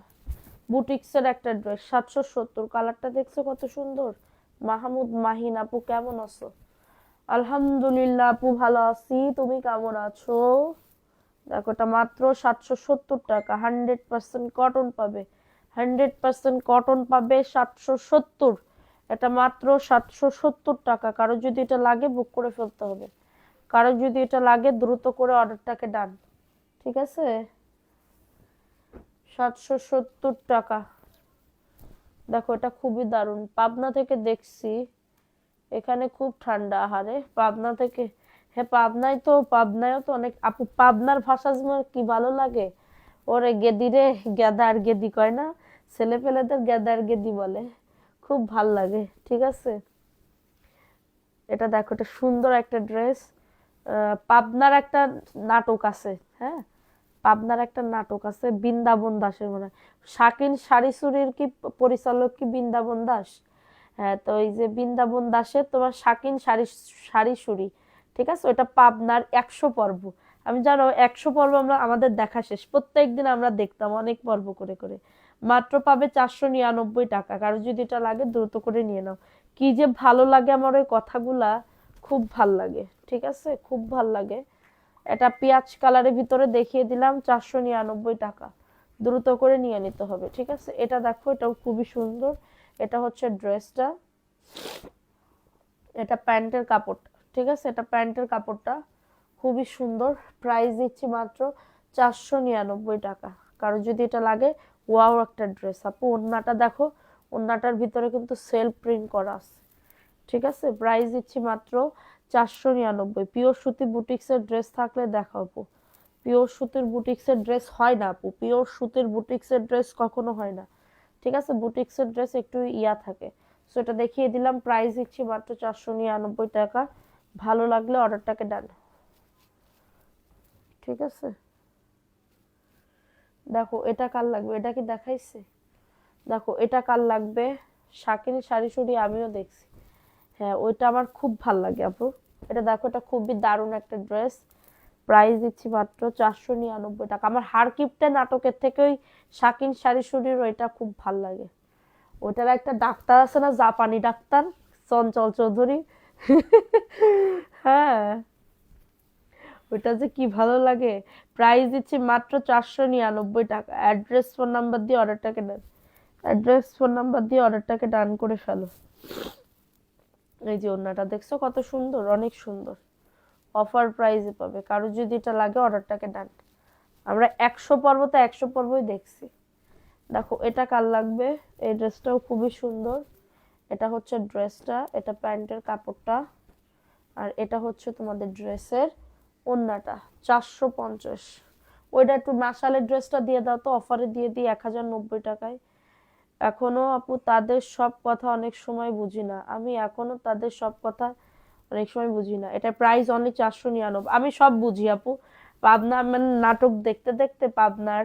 বুটিক্সের একটা ড্রেস, 770। কালারটা দেখছো কত সুন্দর। মাহমুদ মাহিন আপু কেমন আছো? আলহামদুলিল্লাহ আপু ভালো আছি, তুমি কেমন আছো? দেখো এটা মাত্র 770 টাকা, 100% কটন পাবে, 100% কটন পাবে, 770। এটা মাত্র 770 টাকা। কারো যদি এটা লাগে বুক করে ফেলতে হবে, কারো যদি এটা লাগে দ্রুত করে অর্ডারটাকে ডান। ঠিক আছে, 770 টাকা। দেখো এটা খুবই দারুণ, পাবনা থেকে দেখছি, এখানে খুব ঠান্ডা। আহারে পাবনা থেকে, হ্যাঁ পাবনায় তো, পাবনায়ও তো অনেক আপু, পাবনার ভাষা তোমার কি ভালো লাগে। ওরে গেদি রে, গেদার গেদি কয় না, ছেলে পেলেদের গেদার গেদি বলে, খুব ভাল লাগে। ঠিক আছে, এটা দেখো, এটা সুন্দর একটা ড্রেস। পাবনার একটা নাটক আছে, হ্যাঁ, পাবনার একটা নাটক আছে, বৃন্দাবন দাসের মনে হয়, শাকিন শাড়িচুরির কি পরিচালক কি বৃন্দাবন দাস। হ্যাঁ, তো এই যে বৃন্দাবন দাসের তোমার শাকিন শাড়িচুরি, ঠিক আছে, ওটা পাবনার 100 পর্ব। আমি জানো 100 পর্ব আমরা আমাদের দেখা শেষ, প্রত্যেকদিন আমরা দেখতাম অনেক পর্ব করে করে। মাত্র পাবে 499 টাকা। কারো যদি এটা লাগে দ্রুত করে নিয়ে নাও। কি যে ভালো লাগে আমার ওই কথাগুলা, খুব ভাল লাগে। ঠিক আছে, খুব ভাল লাগে। এটা পেঁয়াজ কালারের ভিতরে দেখিয়ে দিলাম, 499 টাকা। দ্রুত করে নিয়ে নিতে হবে। ঠিক আছে, এটা দেখো, এটাও খুবই সুন্দর। এটা হচ্ছে ড্রেসটা, এটা প্যান্টের কাপড়টা। ঠিক আছে, এটা প্যান্টের কাপড়টা খুবই সুন্দর। প্রাইস দিচ্ছি মাত্র 499 টাকা। কারো যদি এটা লাগে, ওয়াও একটা ড্রেস আপু। ওড়নাটা দেখো, ওড়নাটার ভিতরে কিন্তু সেলফ প্রিন্ট করা আছে, ঠিক আছে, প্রাইস দিচ্ছি মাত্র 499। পিওর সুতি বুটিক্সের ড্রেস থাকলে দেখাবো। পিওর সুতির বুটিক্সের ড্রেস হয় না আপু, পিওর সুতির বুটিক্সের ড্রেস কখনো হয় না। ঠিক আছে, বুটিক্সের ড্রেস একটু ইয়া থাকে। সো এটা দেখিয়ে দিলাম, প্রাইস দিচ্ছি মাত্র 499 টাকা। ভালো লাগলে অর্ডারটাকে ডান। ঠিক আছে, দেখো এটা কার লাগবে, এটা কি দেখাইছে? দেখো এটা কার লাগবে, শাকিল শাড়ি শুড়ি আমিও দেখছি। হ্যাঁ ওইটা আমার খুব ভাল লাগে আপু। এটা দেখো, এটা খুবই দারুণ একটা ড্রেস। প্রাইস দিচ্ছি মাত্র 499 টাকা। আমার হারকিপটা নাটকের থেকে ওই শাকিন শাড়ি শুড়ির ওইটা খুব ভাল লাগে। ওইটার একটা ডাক্তার আছে না, জাপানি ডাক্তার, চঞ্চল চৌধুরী। হ্যাঁ, ওইটা যে কি ভালো লাগে। প্রাইস দিচ্ছি মাত্র 499 টাকা। অ্যাড্রেস ফোন নাম্বার দিয়ে অর্ডারটাকে ডান। অ্যাড্রেস ফোন নাম্বার দিয়ে অর্ডারটাকে ডান করে ফেলো। এই যে ওড়নাটা দেখছো কত সুন্দর, অনেক সুন্দর। অফার প্রাইসে পাবে, কারো যদি এটা লাগে অর্ডারটাকে ডান। আমরা 100 পর্ব তো 100 পর্বই দেখছি। দেখো এটা কার লাগবে, এই ড্রেসটাও খুবই সুন্দর। এটা হচ্ছে ড্রেসটা, এটা প্যান্টের কাপড়টা, আর এটা হচ্ছে তোমাদের ড্রেসের ওড়নাটা। 450। ওইটা একটু মাসালের ড্রেসটা দিয়ে দাও তো, অফারে দিয়ে দিই 1090 টাকায়। এখনো আপু তাদের সব কথা অনেক সময় বুঝি না, আমি এখনো তাদের সব কথা অনেক সময় বুঝি না। এটা প্রাইস অনলি 499। আমি সব বুঝি আপু। পাবনা মানে নাটক দেখতে দেখতে পাবনার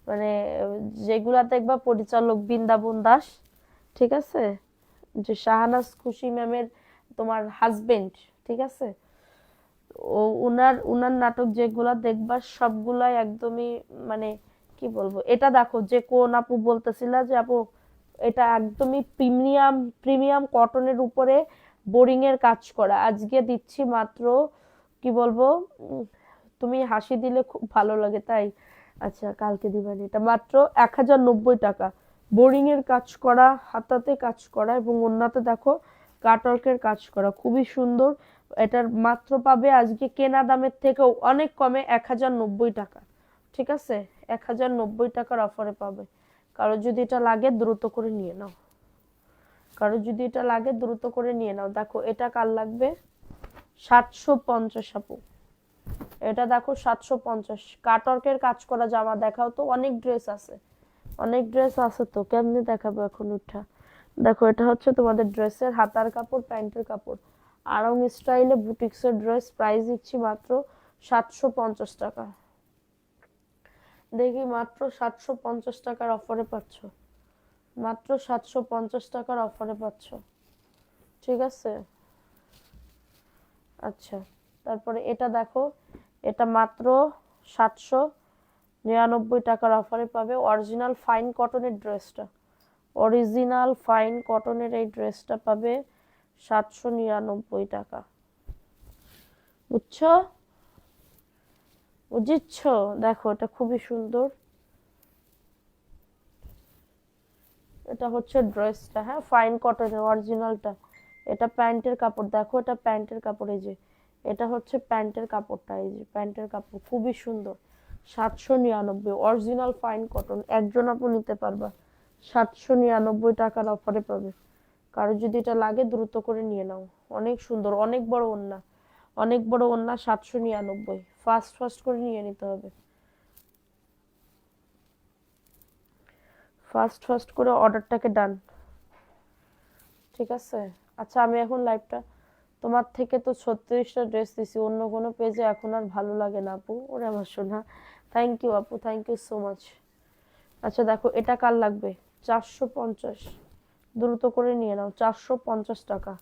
মানে যেগুলা দেখবা পরিচালক বৃন্দাবন দাস, ঠিক আছে, যে শাহানাজ খুশি ম্যামের তোমার হাজবেন্ড, ঠিক আছে, ও উনার উনার নাটক যেগুলা দেখবা সবগুলাই একদমই মানে কি বলবো। এটা দেখো যে কোন আপু বলতেছিল যে আপু এটা একদমই প্রিমিয়াম প্রিমিয়াম কটনের উপরে বোরিং এর কাজ করা, আজকে দিচ্ছি মাত্র কি বলবো, তুমি হাসি দিলে খুব ভালো লাগে তাই। আচ্ছা কালকে দিবানি, এটা মাত্র 1090 টাকা। বোরিং এর কাজ করা, হাতাতে কাজ করা, এবং ওন্নাতে দেখো কাটওয়ার্কের কাজ করা, খুবই সুন্দর। এটার মাত্র পাবে আজকে কেনা দামের থেকেও অনেক কমে 1090 টাকা। ঠিক আছে, 1090 টাকার অফারে পাবে। কারো যদি এটা লাগে দ্রুত করে নিয়ে নাও, কারো যদি এটা লাগে দ্রুত করে নিয়ে নাও। দেখো এটা কার লাগবে, 750 আপু। এটা দেখো 750, কাটওয়ার্কের কাজ করা জামা। দেখাও তো, অনেক ড্রেস আছে, অনেক ড্রেস আছে তো কেমনে দেখাবো এখন উঠা। দেখো এটা হচ্ছে তোমাদের ড্রেসের হাতার কাপড়, প্যান্টের কাপড়, আড়ং স্টাইলে বুটিক্সের ড্রেস। প্রাইস দিচ্ছি মাত্র 750 টাকা। দেখি মাত্র 750 টাকার অফারে পাচ্ছ, মাত্র 750 টাকার অফারে পাচ্ছ। ঠিক আছে, আচ্ছা তারপরে এটা দেখো, এটা মাত্র 799 টাকার অফারে পাবে। অরিজিনাল ফাইন কটনের ড্রেসটা, অরিজিনাল ফাইন কটনের এই ড্রেসটা পাবে 799 টাকা। বুঝছো, বুঝিচ্ছ? দেখো এটা খুবই সুন্দর। এটা হচ্ছে ড্রেসটা, হ্যাঁ ফাইন কটনের অরিজিনালটা। এটা প্যান্টের কাপড়, দেখো এটা প্যান্টের কাপড়, এই যে এটা হচ্ছে প্যান্টের কাপড়টা, এই যে প্যান্টের কাপড় খুবই সুন্দর। 799 অরিজিনাল ফাইন কটন, একজন আপু নিতে পারবা, 799 টাকার অফারে পাবে। কারো যদি এটা লাগে দ্রুত করে নিয়ে নাও। অনেক সুন্দর, অনেক বড় ওন্না, অনেক বড় ওন্না, 799। ফাস্ট ফাস্ট করে নিয়ে নিতে হবে, ফাস্ট ফাস্ট করে অর্ডারটাকে ডান। ঠিক আছে, আচ্ছা আমি এখন লাইভটা, তোমার থেকে তো 36টা ড্রেস দিছি, অন্য কোনো পেজে এখন আর ভালো লাগে না আপু। ওরে আমার শোনা, থ্যাংক ইউ আপু, থ্যাংক ইউ সো মাচ। আচ্ছা দেখো এটা কার লাগবে, 450, দ্রুত করে নিয়ে নাও, 450 টাকা।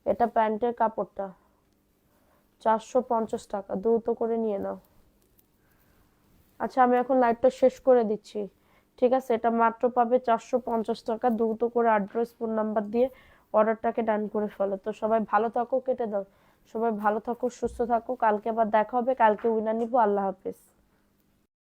এটা প্যান্টের কাপড়টা, 450 টাকা, দ্রুত করে নিয়ে নাও। আচ্ছা আমি এখন লাইভটা শেষ করে দিচ্ছি। ঠিক আছে, এটা মাত্র পাবে 450 টাকা। দ্রুত করে অ্যাড্রেস ফোন নাম্বার দিয়ে অর্ডারটাকে ডান করে ফেলো। তো সবাই ভালো থাকো, কেটে দাও। সবাই ভালো থাকো, সুস্থ থাকো, কালকে আবার দেখা হবে, কালকে উইনার নিবো। আল্লাহ হাফেজ।